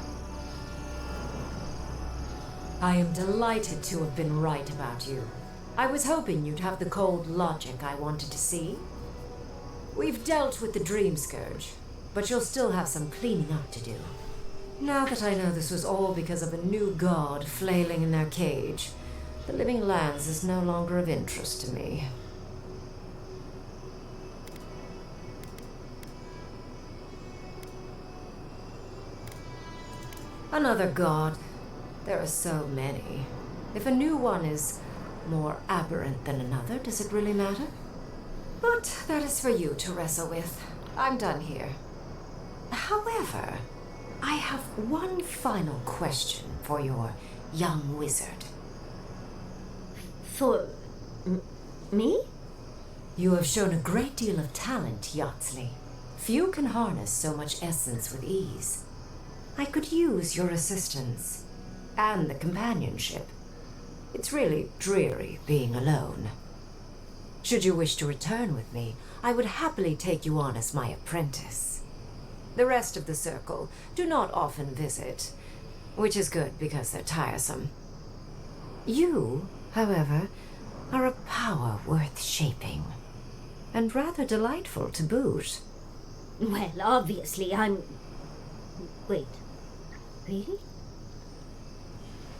I am delighted to have been right about you. I was hoping you'd have the cold logic I wanted to see. We've dealt with the Dream Scourge, but you'll still have some cleaning up to do. Now that I know this was all because of a new god flailing in their cage, the Living Lands is no longer of interest to me. Another god. There are so many. If a new one is more aberrant than another, does it really matter? But that is for you to wrestle with. I'm done here. However, I have one final question for your young wizard. For me? You have shown a great deal of talent, Yatsley. Few can harness so much essence with ease. I could use your assistance and the companionship. It's really dreary being alone. Should you wish to return with me, I would happily take you on as my apprentice. The rest of the circle do not often visit, which is good because they're tiresome. You, however, are a power worth shaping, and rather delightful to boot. Well, obviously, I'm... Wait. Really?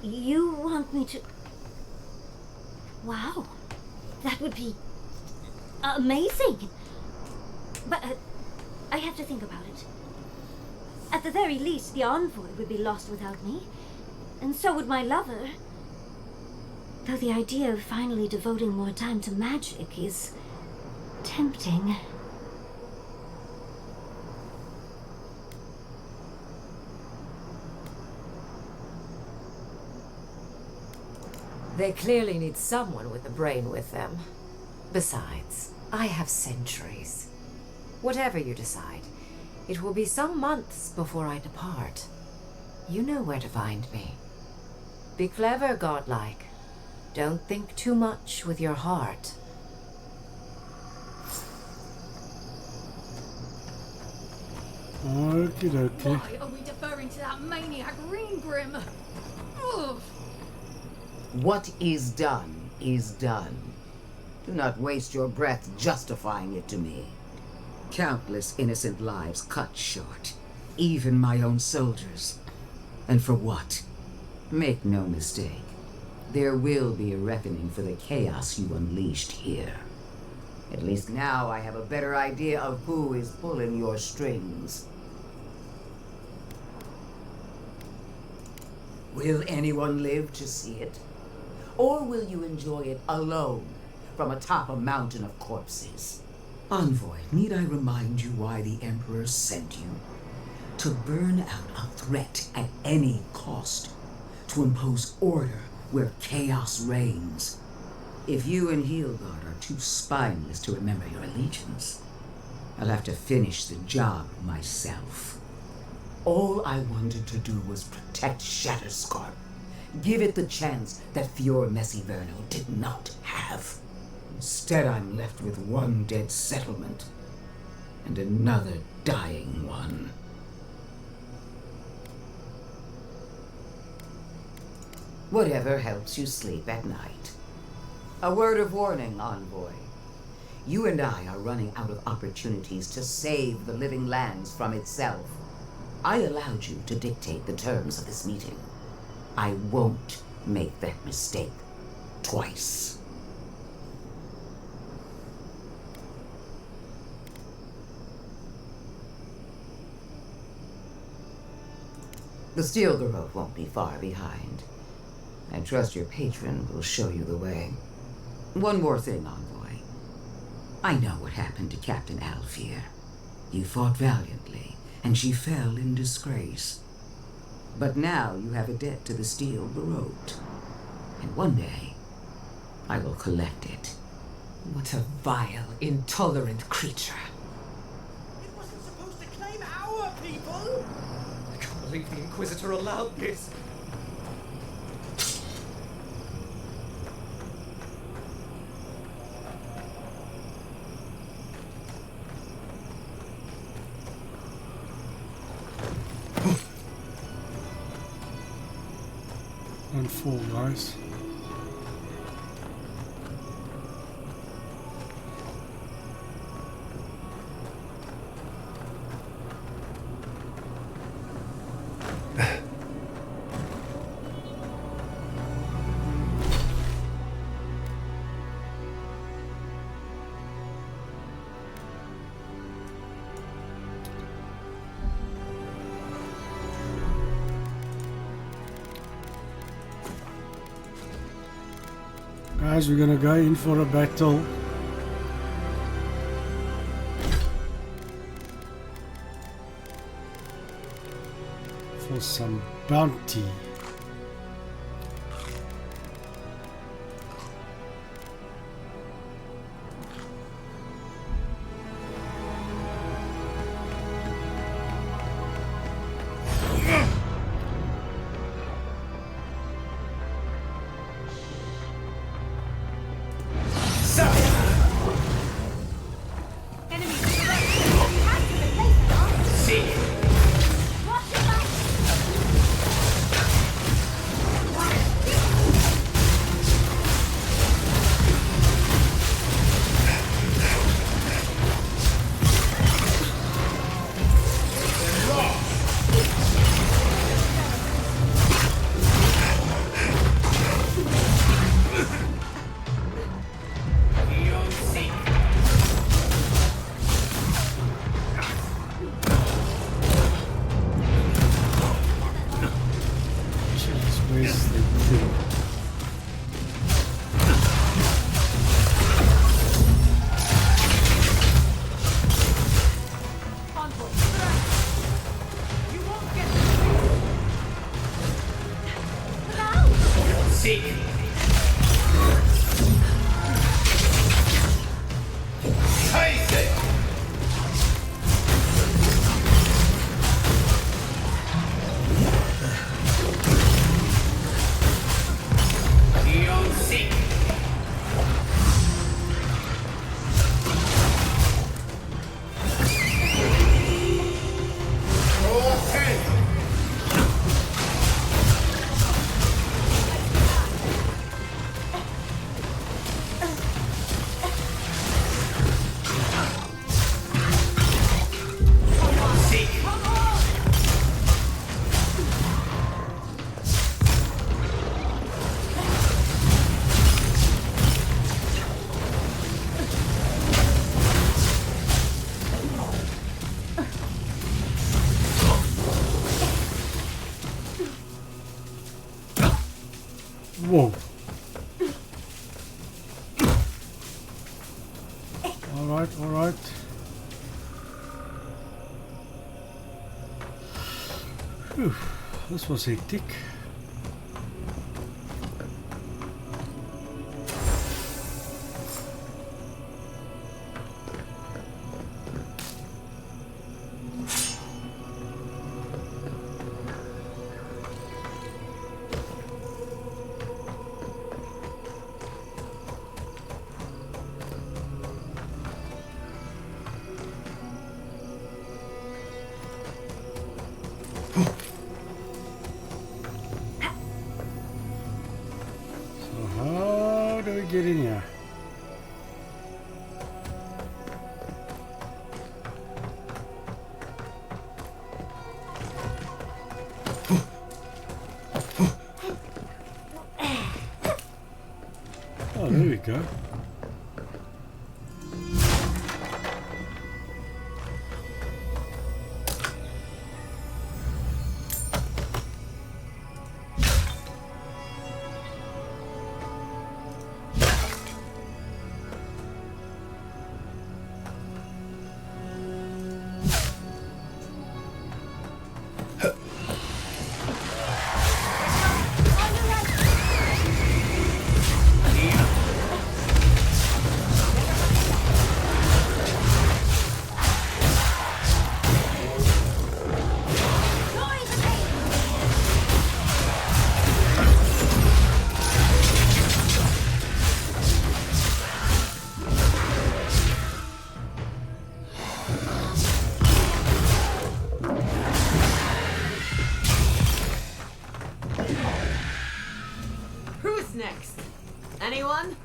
You want me to... Wow. That would be... amazing. But I have to think about it. At the very least, the envoy would be lost without me. And so would my lover. Though the idea of finally devoting more time to magic is... tempting. They clearly need someone with a brain with them. Besides, I have centuries. Whatever you decide, it will be some months before I depart. You know where to find me. Be clever, godlike. Don't think too much with your heart. Okie dokie. Why are we deferring to that maniac Ringgrim? Ugh. What is done is done. Do not waste your breath justifying it to me. Countless innocent lives cut short, even my own soldiers. And for what? Make no mistake, there will be a reckoning for the chaos you unleashed here. At least now I have a better idea of who is pulling your strings. Will anyone live to see it? Or will you enjoy it alone from atop a mountain of corpses? Envoy, need I remind you why the Emperor sent you? To burn out a threat at any cost. To impose order where chaos reigns. If you and Heelgard are too spineless to remember your allegiance, I'll have to finish the job myself. All I wanted to do was protect Shatterscarp. Give it the chance that Fior Messiverno did not have. Instead, I'm left with one dead settlement and another dying one. Whatever helps you sleep at night. A word of warning, Envoy. You and I are running out of opportunities to save the Living Lands from itself. I allowed you to dictate the terms of this meeting. I won't make that mistake twice. The Steel Grove won't be far behind. I trust your patron will show you the way. One more thing, Envoy. I know what happened to Captain Alfear. You fought valiantly, and she fell in disgrace. But now you have a debt to the Steel Garrote. And one day, I will collect it. What a vile, intolerant creature. It wasn't supposed to claim our people! I can't believe the Inquisitor allowed this. and fall, guys. Guys, we're gonna go in for a battle. For some bounty. Whoa. Alright, alright. Phew, this was hectic. How do we get in here? Oh, there we go. next? Anyone?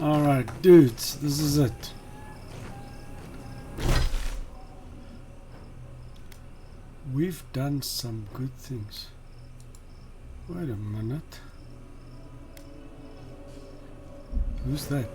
Alright, dudes, this is it. We've done some good things. Wait a minute. Who's that?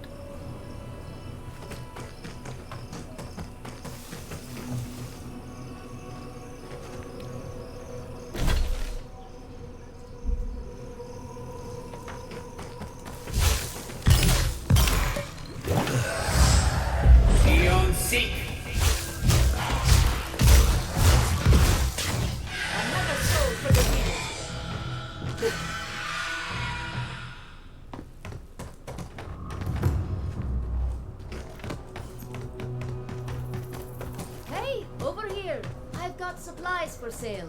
Hey, over here. I've got supplies for sale.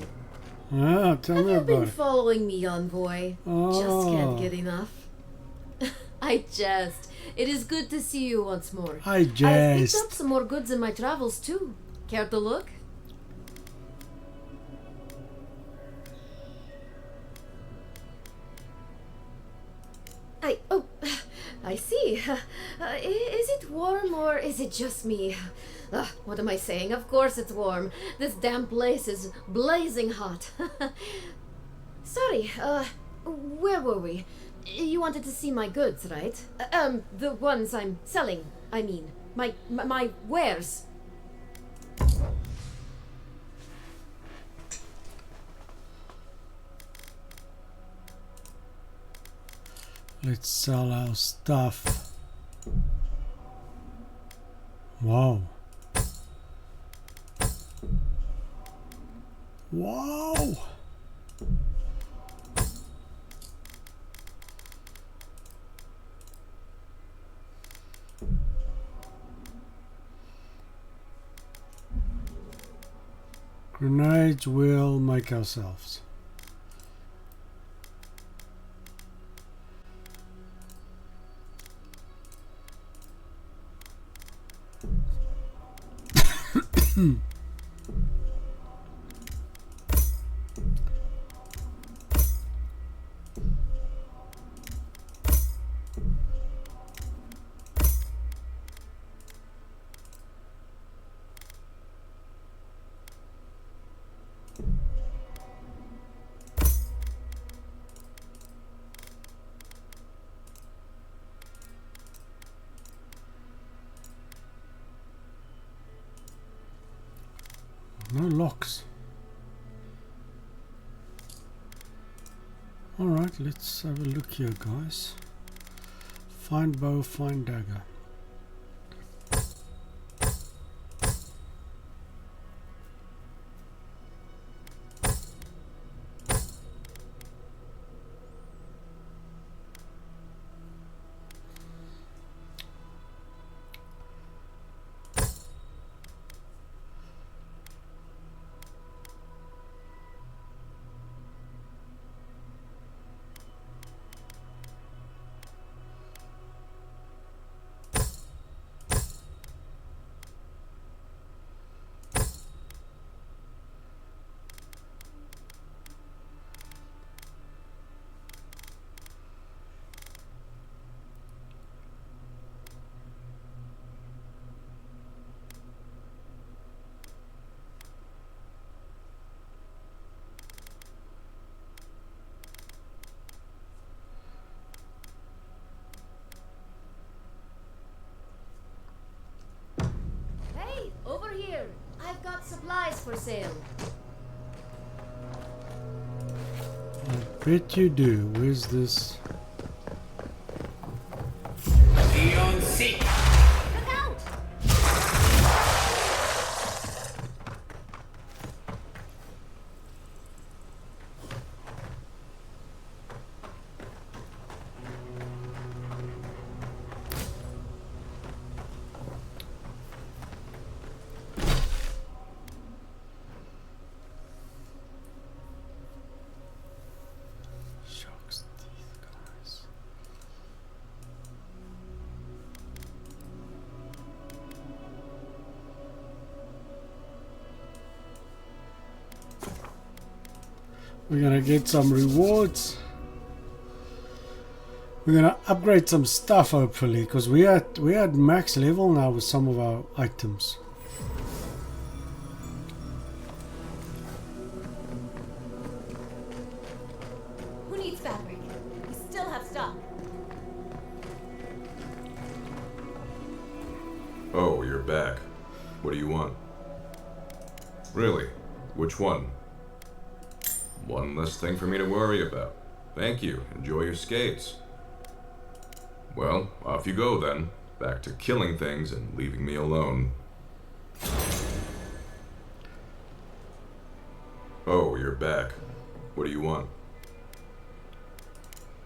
Ah, tell Have me you about been it. following me, envoy? Just can't get enough. I jest. It is good to see you once more. I I've picked jest. up some more goods in my travels too. Care to look? I see. Is it warm or is it just me? What am I saying? Of course it's warm. This damn place is blazing hot. Sorry, where were we? You wanted to see my goods, right? The ones I'm selling, I mean. My wares. Let's sell our stuff. Wow. Wow. Grenades we'll make ourselves. No locks. Alright, let's have a look here, guys. Find bow, find dagger. Over here. I've got supplies for sale. I bet you do. Where's this? Look out! Shark's teeth. We're gonna get some rewards. We're gonna upgrade some stuff hopefully, because we're at max level now with some of our items. Who needs fabric? We still have stock. Oh, you're back. What do you want? Really? Which one? One less thing for me to worry about. Thank you. Enjoy your skates. Well, off you go then. Back to killing things and leaving me alone. Oh, you're back. What do you want?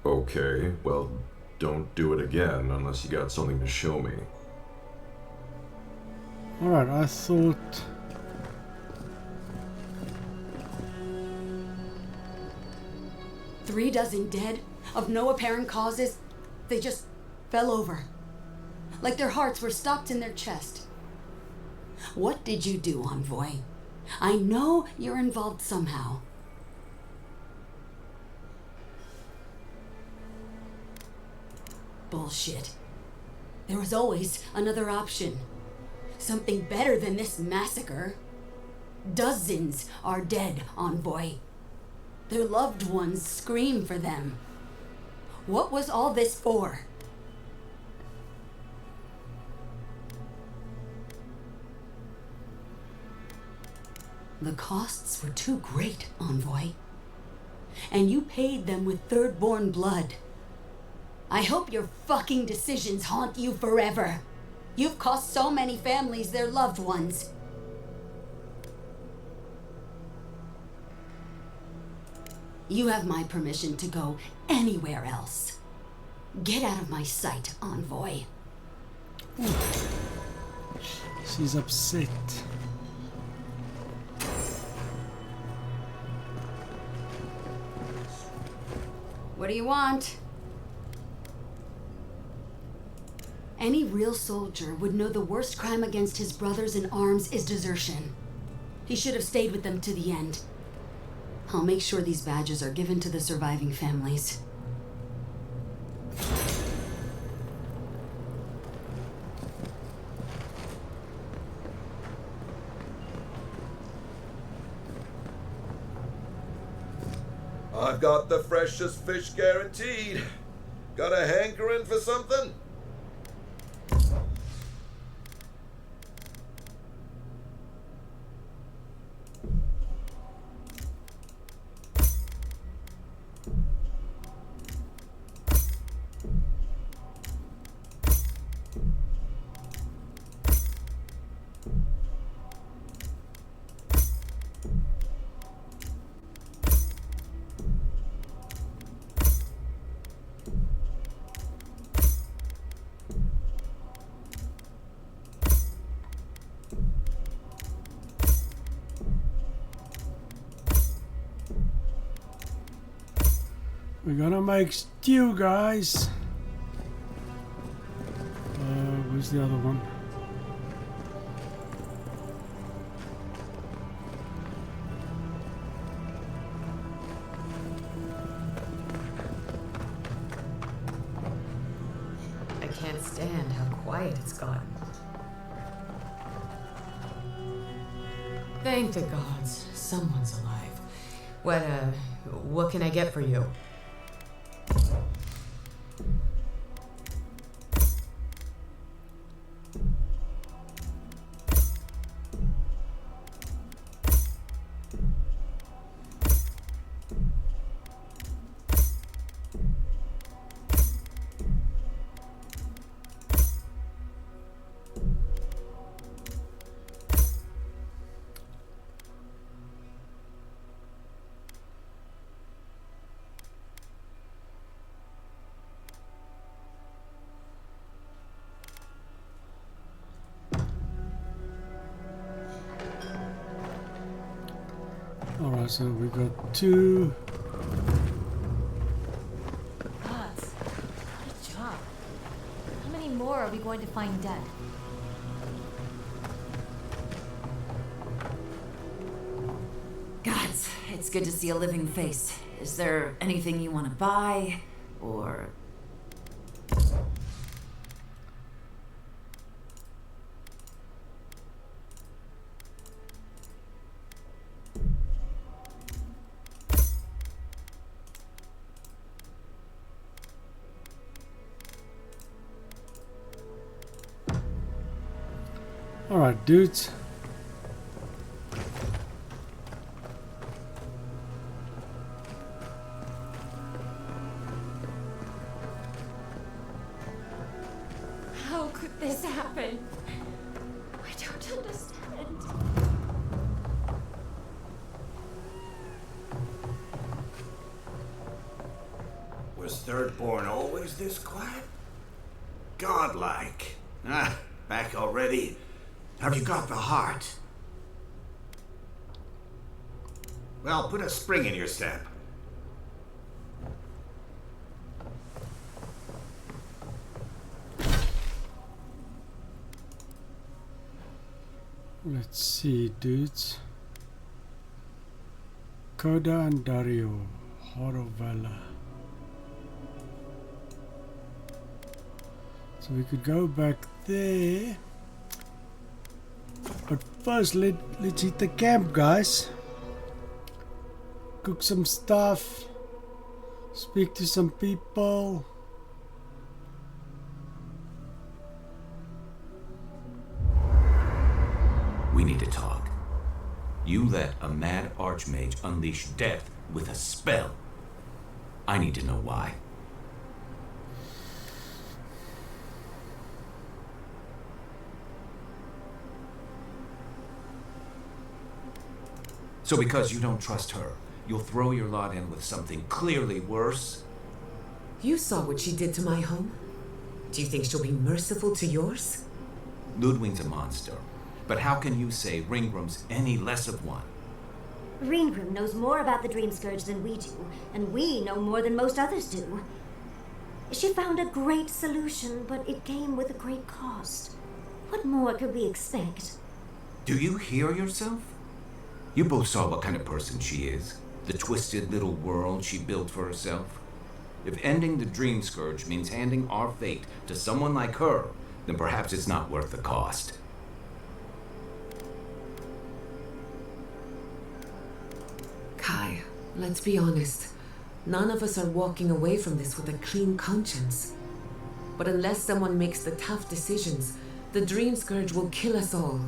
Okay, well, don't do it again unless you got something to show me. Alright, I thought... Three dozen dead, of no apparent causes. They just fell over. Like their hearts were stopped in their chest. What did you do, Envoy? I know you're involved somehow. Bullshit. There was always another option. Something better than this massacre. Dozens are dead, Envoy. Their loved ones scream for them. What was all this for? The costs were too great, Envoy. And you paid them with third-born blood. I hope your fucking decisions haunt you forever. You've cost so many families their loved ones. You have my permission to go anywhere else. Get out of my sight, Envoy. She's upset. What do you want? Any real soldier would know the worst crime against his brothers in arms is desertion. He should have stayed with them to the end. I'll make sure these badges are given to the surviving families. I've got the freshest fish guaranteed. Got a hankering for something? We're gonna make stew, guys. Where's the other one? I can't stand how quiet it's gotten. Thank the gods, someone's alive. What can I get for you? Alright, so we got 2. Gods, what a job. How many more are we going to find dead? Gods, It's good to see a living face. Is there anything you want to buy? Or... Alright, dudes. How could this happen? I don't understand. Was Thirdborn always this quiet? Godlike. Ah, back already? Have you got the heart? Well, put a spring in your step. Let's see, dudes. Coda and Dario, Horovella. So we could go back there. But first, let's hit the camp, guys. Cook some stuff. Speak to some people. We need to talk. You let a mad archmage unleash death with a spell. I need to know why. So because you don't trust her, you'll throw your lot in with something clearly worse? You saw what she did to my home. Do you think she'll be merciful to yours? Ludwig's a monster. But how can you say Ringram's any less of one? Ringgrim knows more about the Dream Scourge than we do, and we know more than most others do. She found a great solution, but it came with a great cost. What more could we expect? Do you hear yourself? You both saw what kind of person she is. The twisted little world she built for herself. If ending the Dream Scourge means handing our fate to someone like her, then perhaps it's not worth the cost. Kai, let's be honest. None of us are walking away from this with a clean conscience. But unless someone makes the tough decisions, the Dream Scourge will kill us all.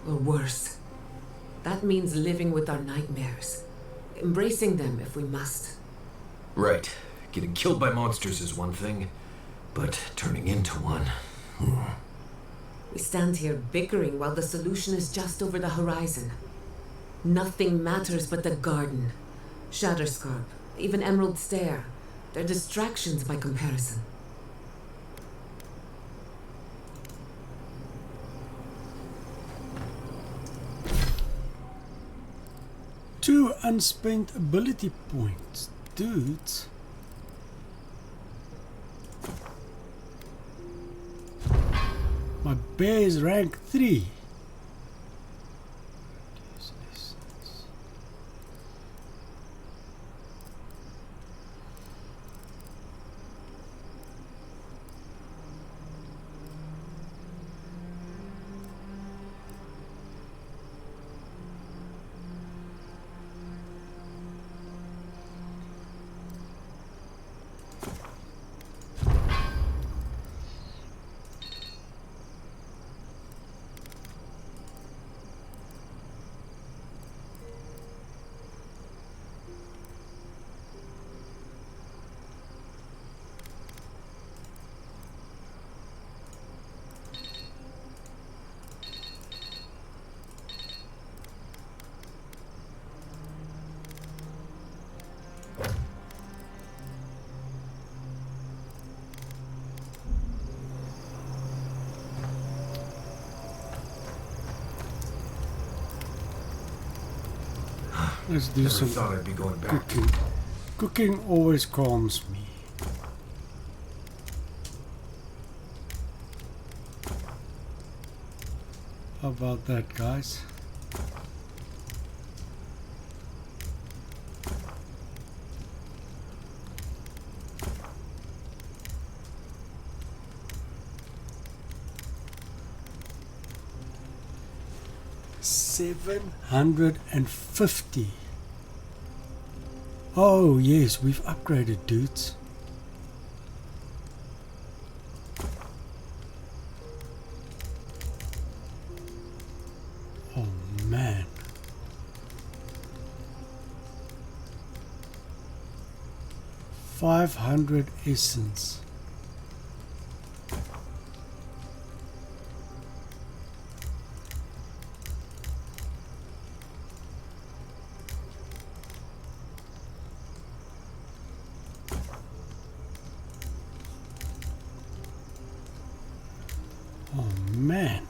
Or worse. That means living with our nightmares. Embracing them if we must. Right. Getting killed by monsters is one thing, but turning into one... We stand here bickering while the solution is just over the horizon. Nothing matters but the garden. Shatterscarp, even Emerald Stair. They're distractions by comparison. Two unspent ability points, dudes. My bear is rank 3. Let's do some thought I'd be going back. cooking. Cooking always calms me. How about that, guys? 750. Oh yes, we've upgraded, dudes. Oh man. $500 essence. Oh man.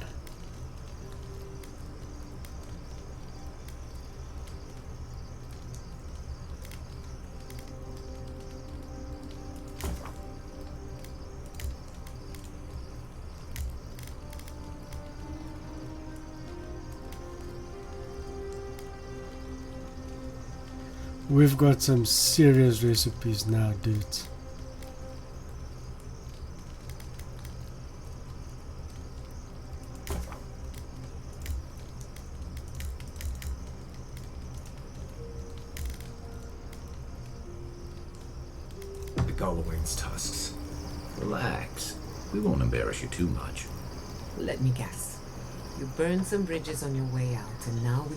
We've got some serious recipes now, dudes. The Galloway's tusks. Relax. We won't embarrass you too much. Let me guess. You burned some bridges on your way out, and now we...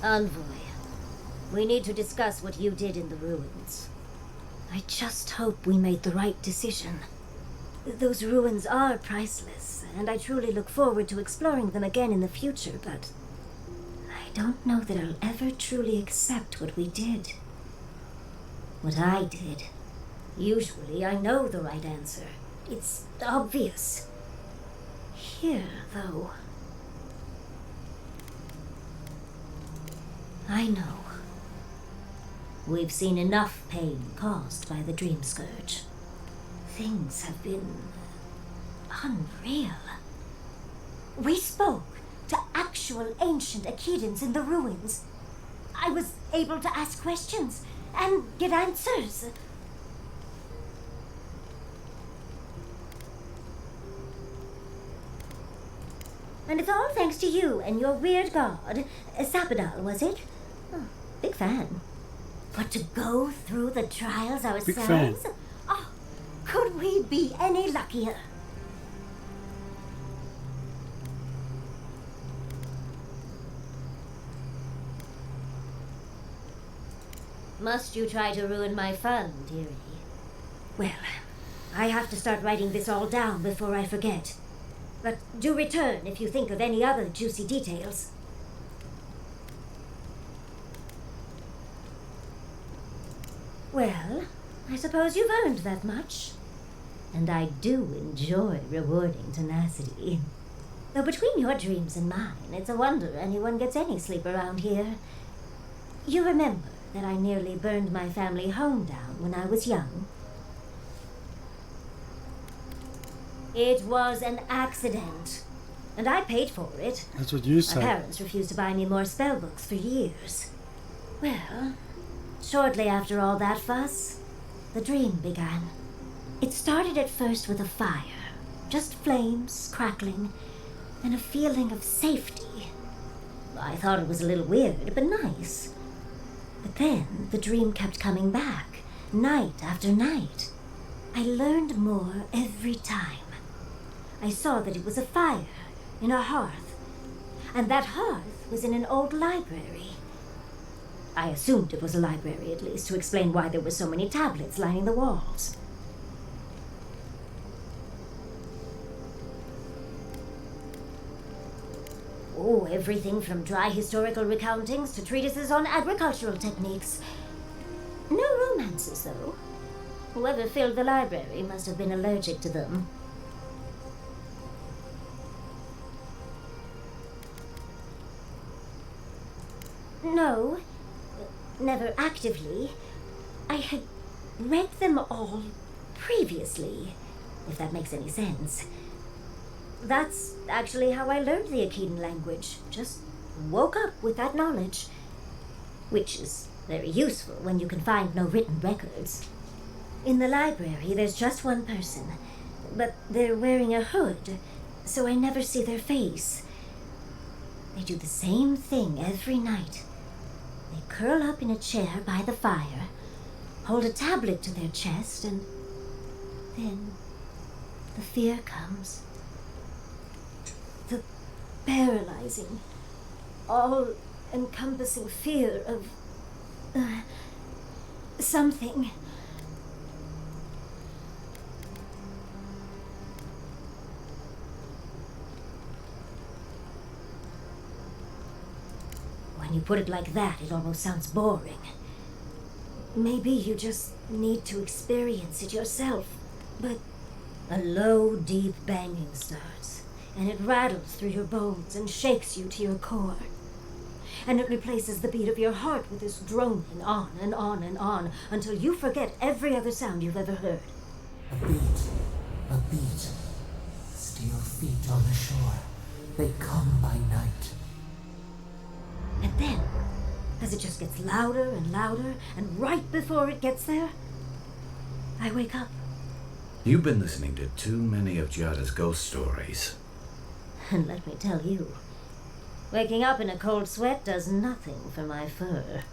Envoy, we need to discuss what you did in the ruins. I just hope we made the right decision. Those ruins are priceless, and I truly look forward to exploring them again in the future, but I don't know that I'll ever truly accept what we did. What I did. Usually I know the right answer. It's obvious. Here, though, I know. We've seen enough pain caused by the Dream Scourge. Things have been unreal. We spoke to actual ancient Akidans in the ruins. I was able to ask questions and get answers. And it's all thanks to you and your weird god, Sapidal, was it? Oh, big fan. But to go through the trials ourselves? Oh, could we be any luckier? Must you try to ruin my fun, dearie? Well, I have to start writing this all down before I forget. But do return if you think of any other juicy details. Well, I suppose you've earned that much. And I do enjoy rewarding tenacity. Though between your dreams and mine, it's a wonder anyone gets any sleep around here. You remember that I nearly burned my family home down when I was young? It was an accident, and I paid for it. That's what you said. My parents refused to buy me more spellbooks for years. Well, shortly after all that fuss, the dream began. It started at first with a fire, just flames crackling, and a feeling of safety. I thought it was a little weird, but nice. But then the dream kept coming back, night after night. I learned more every time. I saw that it was a fire in a hearth, and that hearth was in an old library. I assumed it was a library, at least, to explain why there were so many tablets lining the walls. Oh, everything from dry historical recountings to treatises on agricultural techniques. No romances, though. Whoever filled the library must have been allergic to them. No, never actively. I had read them all previously, if that makes any sense. That's actually how I learned the Akidan language. Just woke up with that knowledge. Which is very useful when you can find no written records. In the library, there's just one person, but they're wearing a hood, so I never see their face. They do the same thing every night. They curl up in a chair by the fire, hold a tablet to their chest, and then the fear comes. The paralyzing, all-encompassing fear of something. When you put it like that, it almost sounds boring. Maybe you just need to experience it yourself. But a low, deep banging starts, and it rattles through your bones and shakes you to your core. And it replaces the beat of your heart with this droning on and on and on until you forget every other sound you've ever heard. A beat. Steel feet on the shore. They come by night. And then, as it just gets louder and louder, and right before it gets there, I wake up. You've been listening to too many of Giada's ghost stories. And let me tell you, waking up in a cold sweat does nothing for my fur.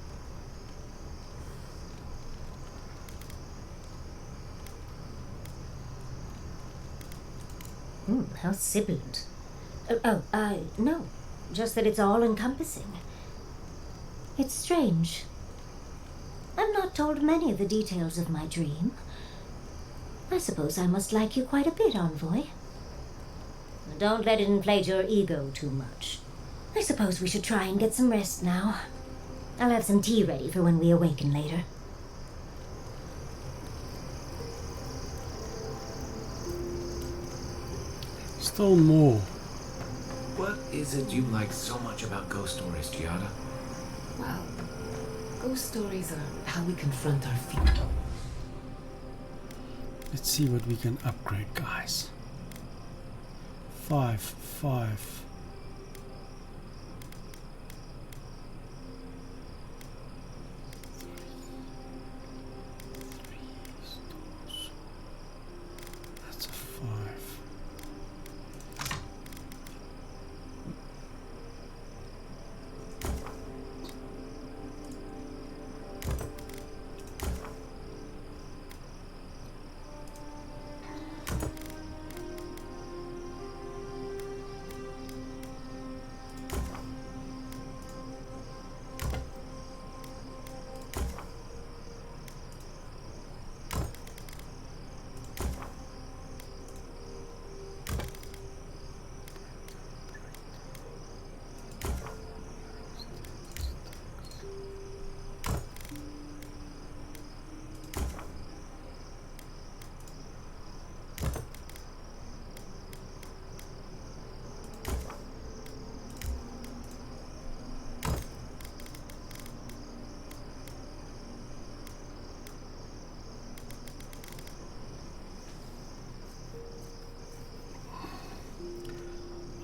How sibilant. No. Just that it's all-encompassing. It's strange. I'm not told many of the details of my dream. I suppose I must like you quite a bit, Envoy. Don't let it inflate your ego too much. I suppose we should try and get some rest now. I'll have some tea ready for when we awaken later. Still more. What is it you like so much about ghost stories, Giada? Well, ghost stories are how we confront our fear. Let's see what we can upgrade, guys. 5. That's a 5.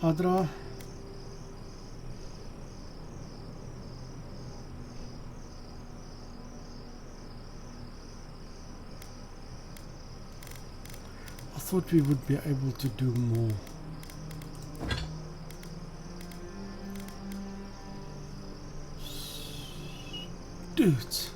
Adra. I thought we would be able to do more. Dudes.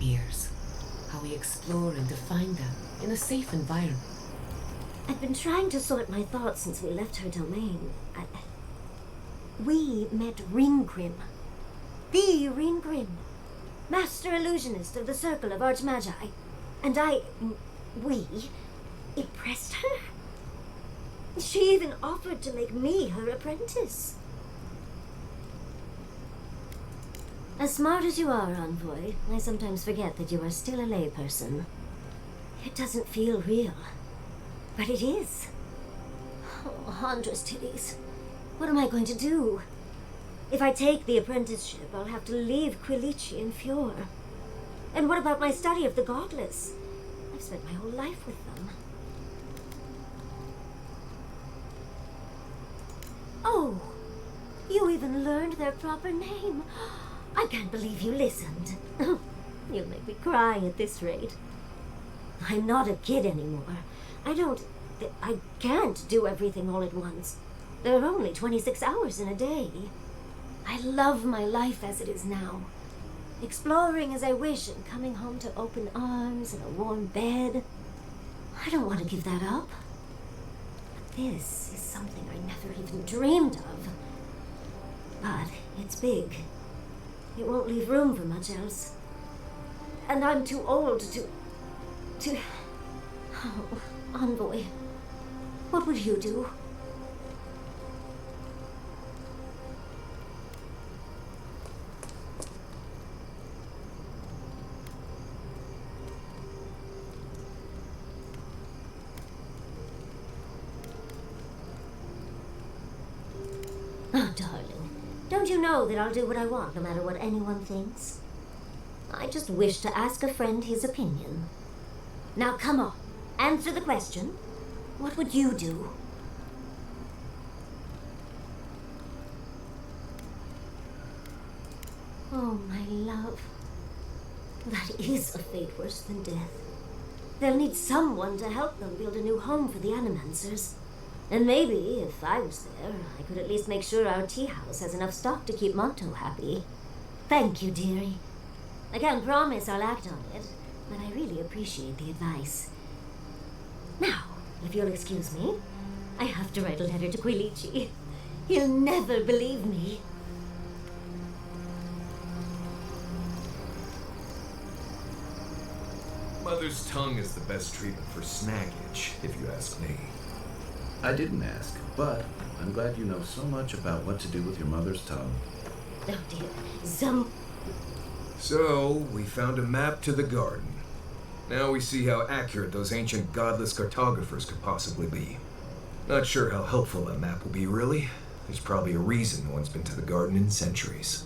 Ears. How we explore and define them in a safe environment. I've been trying to sort my thoughts since we left her domain. We met Ringrim. The Ringrim. Master illusionist of the Circle of Archmagi. And we impressed her. She even offered to make me her apprentice. As smart as you are, Envoy, I sometimes forget that you are still a layperson. It doesn't feel real, but it is. Oh, Handra's titties. What am I going to do? If I take the apprenticeship, I'll have to leave Quilici and Fior. And what about my study of the Godless? I've spent my whole life with them. Oh, you even learned their proper name. I can't believe you listened. You'll make me cry at this rate. I'm not a kid anymore. I can't do everything all at once. There are only 26 hours in a day. I love my life as it is now. Exploring as I wish and coming home to open arms and a warm bed. I don't want to give that up. But this is something I never even dreamed of. But it's big. It won't leave room for much else. And I'm too old to... Oh, Envoy. What would you do? Oh, darling. Don't you know that I'll do what I want, no matter what anyone thinks? I just wish to ask a friend his opinion. Now, come on. Answer the question. What would you do? Oh, my love. That is a fate worse than death. They'll need someone to help them build a new home for the Animancers. And maybe, if I was there, I could at least make sure our tea house has enough stock to keep Monto happy. Thank you, dearie. I can't promise I'll act on it, but I really appreciate the advice. Now, if you'll excuse me, I have to write a letter to Quilici. He'll never believe me. Mother's tongue is the best treatment for snaggage, if you ask me. I didn't ask, but I'm glad you know so much about what to do with your mother's tongue. Oh dear, So, we found a map to the garden. Now we see how accurate those ancient godless cartographers could possibly be. Not sure how helpful that map will be, really. There's probably a reason no one's been to the garden in centuries.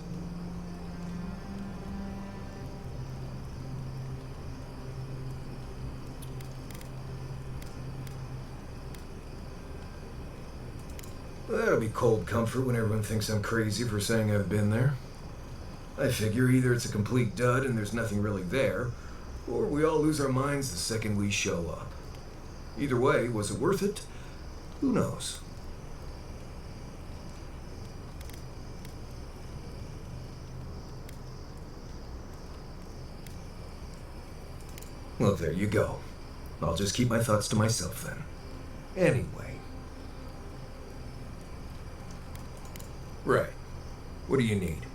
Well, that'll be cold comfort when everyone thinks I'm crazy for saying I've been there. I figure either it's a complete dud and there's nothing really there, or we all lose our minds the second we show up. Either way, was it worth it? Who knows? Well, there you go. I'll just keep my thoughts to myself then. Anyway. Right. What do you need?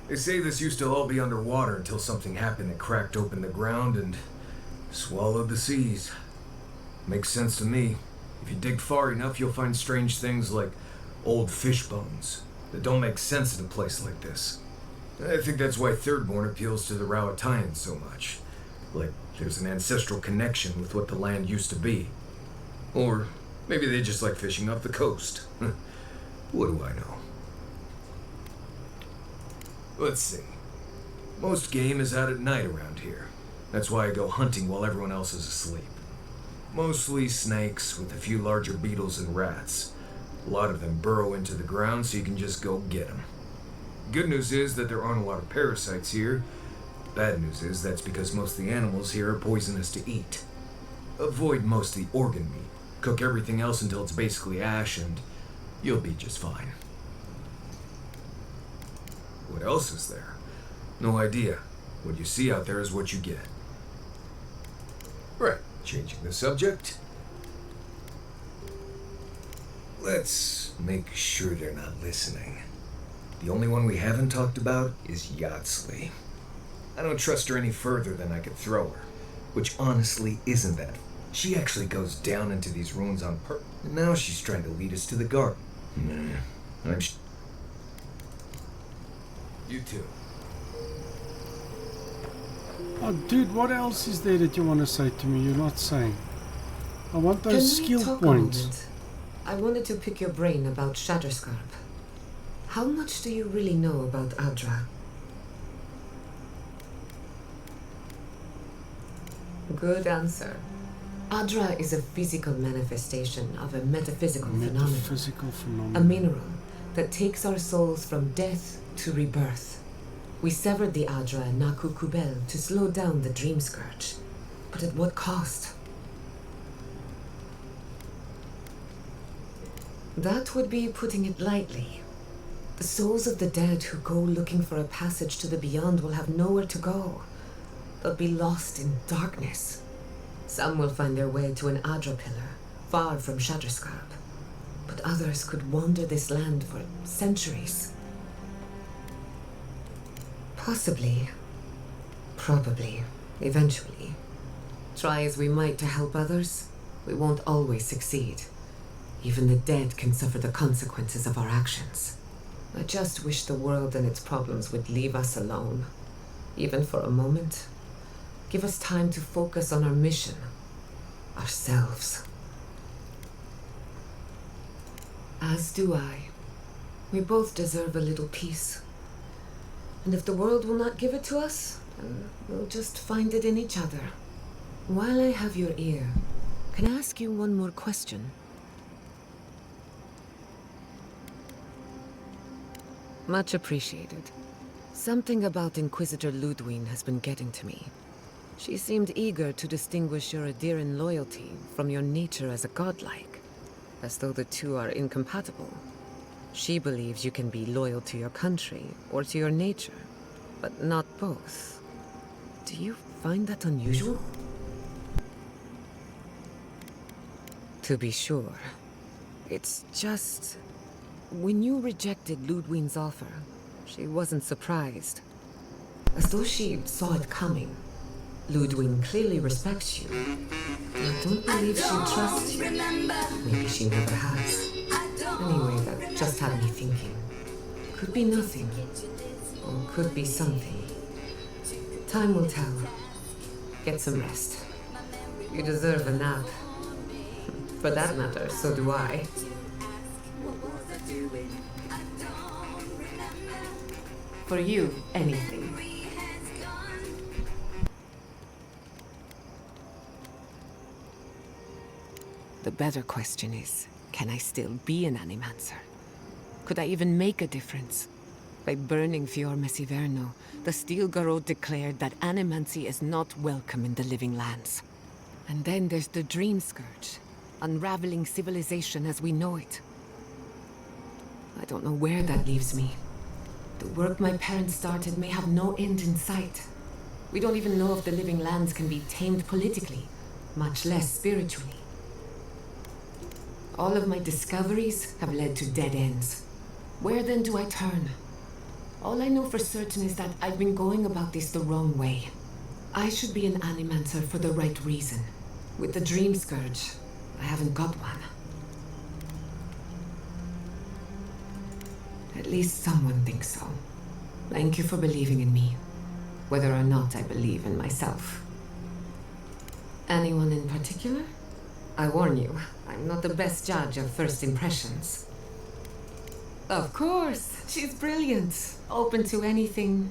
They say this used to all be underwater until something happened that cracked open the ground and swallowed the seas. Makes sense to me. If you dig far enough, you'll find strange things like old fish bones that don't make sense in a place like this. I think that's why Thirdborn appeals to the Rowattians so much. Like there's an ancestral connection with what the land used to be. Or maybe they just like fishing off the coast. What do I know? Let's see. Most game is out at night around here. That's why I go hunting while everyone else is asleep. Mostly snakes with a few larger beetles and rats. A lot of them burrow into the ground so you can just go get them. Good news is that there aren't a lot of parasites here. Bad news is that's because most of the animals here are poisonous to eat. Avoid most of the organ meat. Cook everything else until it's basically ash and you'll be just fine. What else is there? No idea. What you see out there is what you get. Right, changing the subject. Let's make sure they're not listening. The only one we haven't talked about is Yatsley. I don't trust her any further than I could throw her, which honestly isn't that She actually goes down into these ruins on purpose. And now she's trying to lead us to the garden. Nah, You too. Oh, dude, what else is there that you want to say to me? You're not saying. I want those Can we skill talk points. a moment? I wanted to pick your brain about Shatterscarp. How much do you really know about Adra? Good answer. Adra is a physical manifestation of a metaphysical phenomenon. A mineral that takes our souls from death to rebirth. We severed the Adra and Naku Kubel to slow down the Dream Scourge. But at what cost? That would be putting it lightly. The souls of the dead who go looking for a passage to the beyond will have nowhere to go. They'll be lost in darkness. Some will find their way to an Adra pillar, far from Shatterscarp. But others could wander this land for centuries. Possibly. Probably. Eventually. Try as we might to help others, we won't always succeed. Even the dead can suffer the consequences of our actions. I just wish the world and its problems would leave us alone. Even for a moment. Give us time to focus on our mission. Ourselves. As do I. We both deserve a little peace. And if the world will not give it to us, then we'll just find it in each other. While I have your ear, can I ask you one more question? Much appreciated. Something about Inquisitor Ludwig has been getting to me. She seemed eager to distinguish your Adiran loyalty from your nature as a godlike, as though the two are incompatible. She believes you can be loyal to your country or to your nature, but not both. Do you find that unusual? To be sure. It's just... when you rejected Ludwig's offer, she wasn't surprised. As though she saw it coming. Ludwig clearly respects you. I don't believe she trusts you. Maybe she never has. Anyway, that just had me thinking. Could be nothing. Or could be something. Time will tell. Get some rest. You deserve a nap. For that matter, so do I. For you, anything. The better question is, can I still be an Animancer? Could I even make a difference? By burning Fior Messiverno, the Steel Garrod declared that animancy is not welcome in the living lands. And then there's the Dream Scourge, unraveling civilization as we know it. I don't know where that leaves me. The work my parents started may have no end in sight. We don't even know if the living lands can be tamed politically, much less spiritually. All of my discoveries have led to dead ends. Where then do I turn? All I know for certain is that I've been going about this the wrong way. I should be an Animancer for the right reason. With the Dream Scourge, I haven't got one. At least someone thinks so. Thank you for believing in me, whether or not I believe in myself. Anyone in particular? I warn you, I'm not the best judge of first impressions. Of course, she's brilliant, open to anything,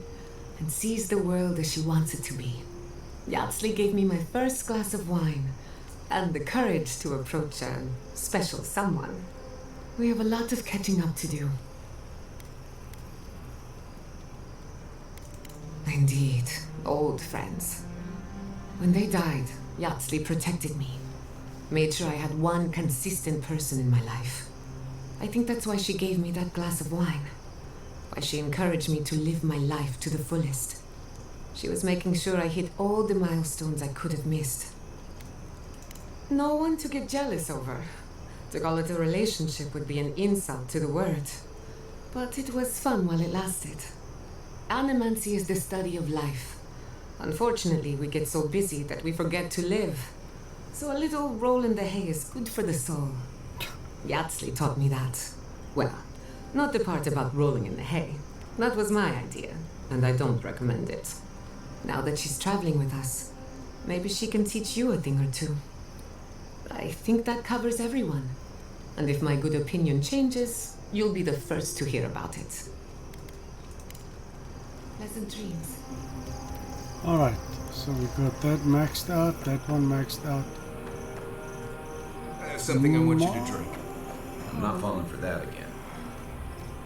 and sees the world as she wants it to be. Yatsley gave me my first glass of wine, and the courage to approach a special someone. We have a lot of catching up to do. Indeed, old friends. When they died, Yatsley protected me. Made sure I had one consistent person in my life. I think that's why she gave me that glass of wine. Why she encouraged me to live my life to the fullest. She was making sure I hit all the milestones I could have missed. No one to get jealous over. To call it a relationship would be an insult to the word. But it was fun while it lasted. Animancy is the study of life. Unfortunately, we get so busy that we forget to live. So a little roll in the hay is good for the soul. Yatsley taught me that. Well, not the part about rolling in the hay. That was my idea, and I don't recommend it. Now that she's traveling with us, maybe she can teach you a thing or two. I think that covers everyone. And if my good opinion changes, you'll be the first to hear about it. Pleasant dreams. Alright, so we got that maxed out, that one maxed out. Something I want you to drink. I'm not falling for that again.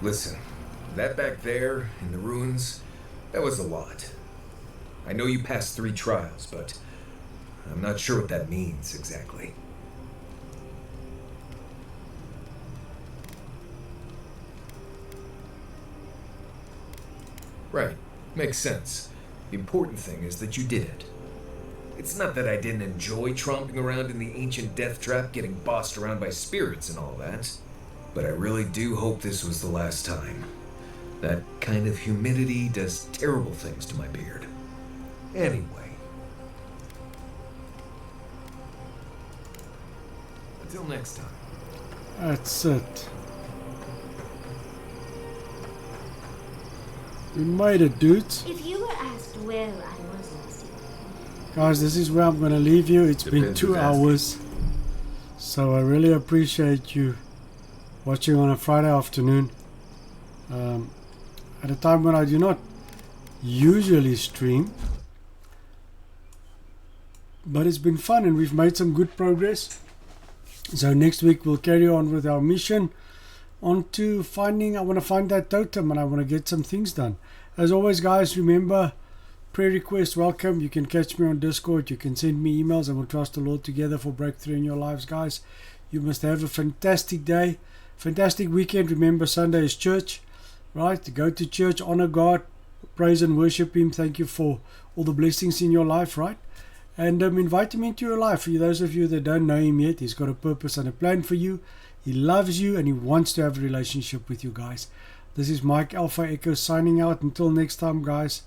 Listen, that back there in the ruins, that was a lot. I know you passed 3 trials, but I'm not sure what that means exactly. Right, makes sense. The important thing is that you did it. It's not that I didn't enjoy tromping around in the ancient death trap, getting bossed around by spirits and all that, but I really do hope this was the last time. That kind of humidity does terrible things to my beard. Anyway. Until next time. That's it. We made it, dudes. If you were asked where I was last evening. Guys, this is where I'm going to leave you. It's been 2 hours. So I really appreciate you watching on a Friday afternoon. At a time when I do not usually stream. But it's been fun and we've made some good progress. So next week we'll carry on with our mission. On to finding, I want to find that totem and I want to get some things done. As always, guys, remember, prayer request welcome. You can catch me on Discord. You can send me emails and we'll trust the Lord together for breakthrough in your lives, guys. You must have a fantastic day, fantastic weekend. Remember, Sunday is church, right? Go to church, honor God, praise and worship Him. Thank you for all the blessings in your life, right? And invite Him into your life. For those of you that don't know Him yet, He's got a purpose and a plan for you. He loves you and He wants to have a relationship with you, guys. This is Mike Alpha Echo signing out. Until next time, guys.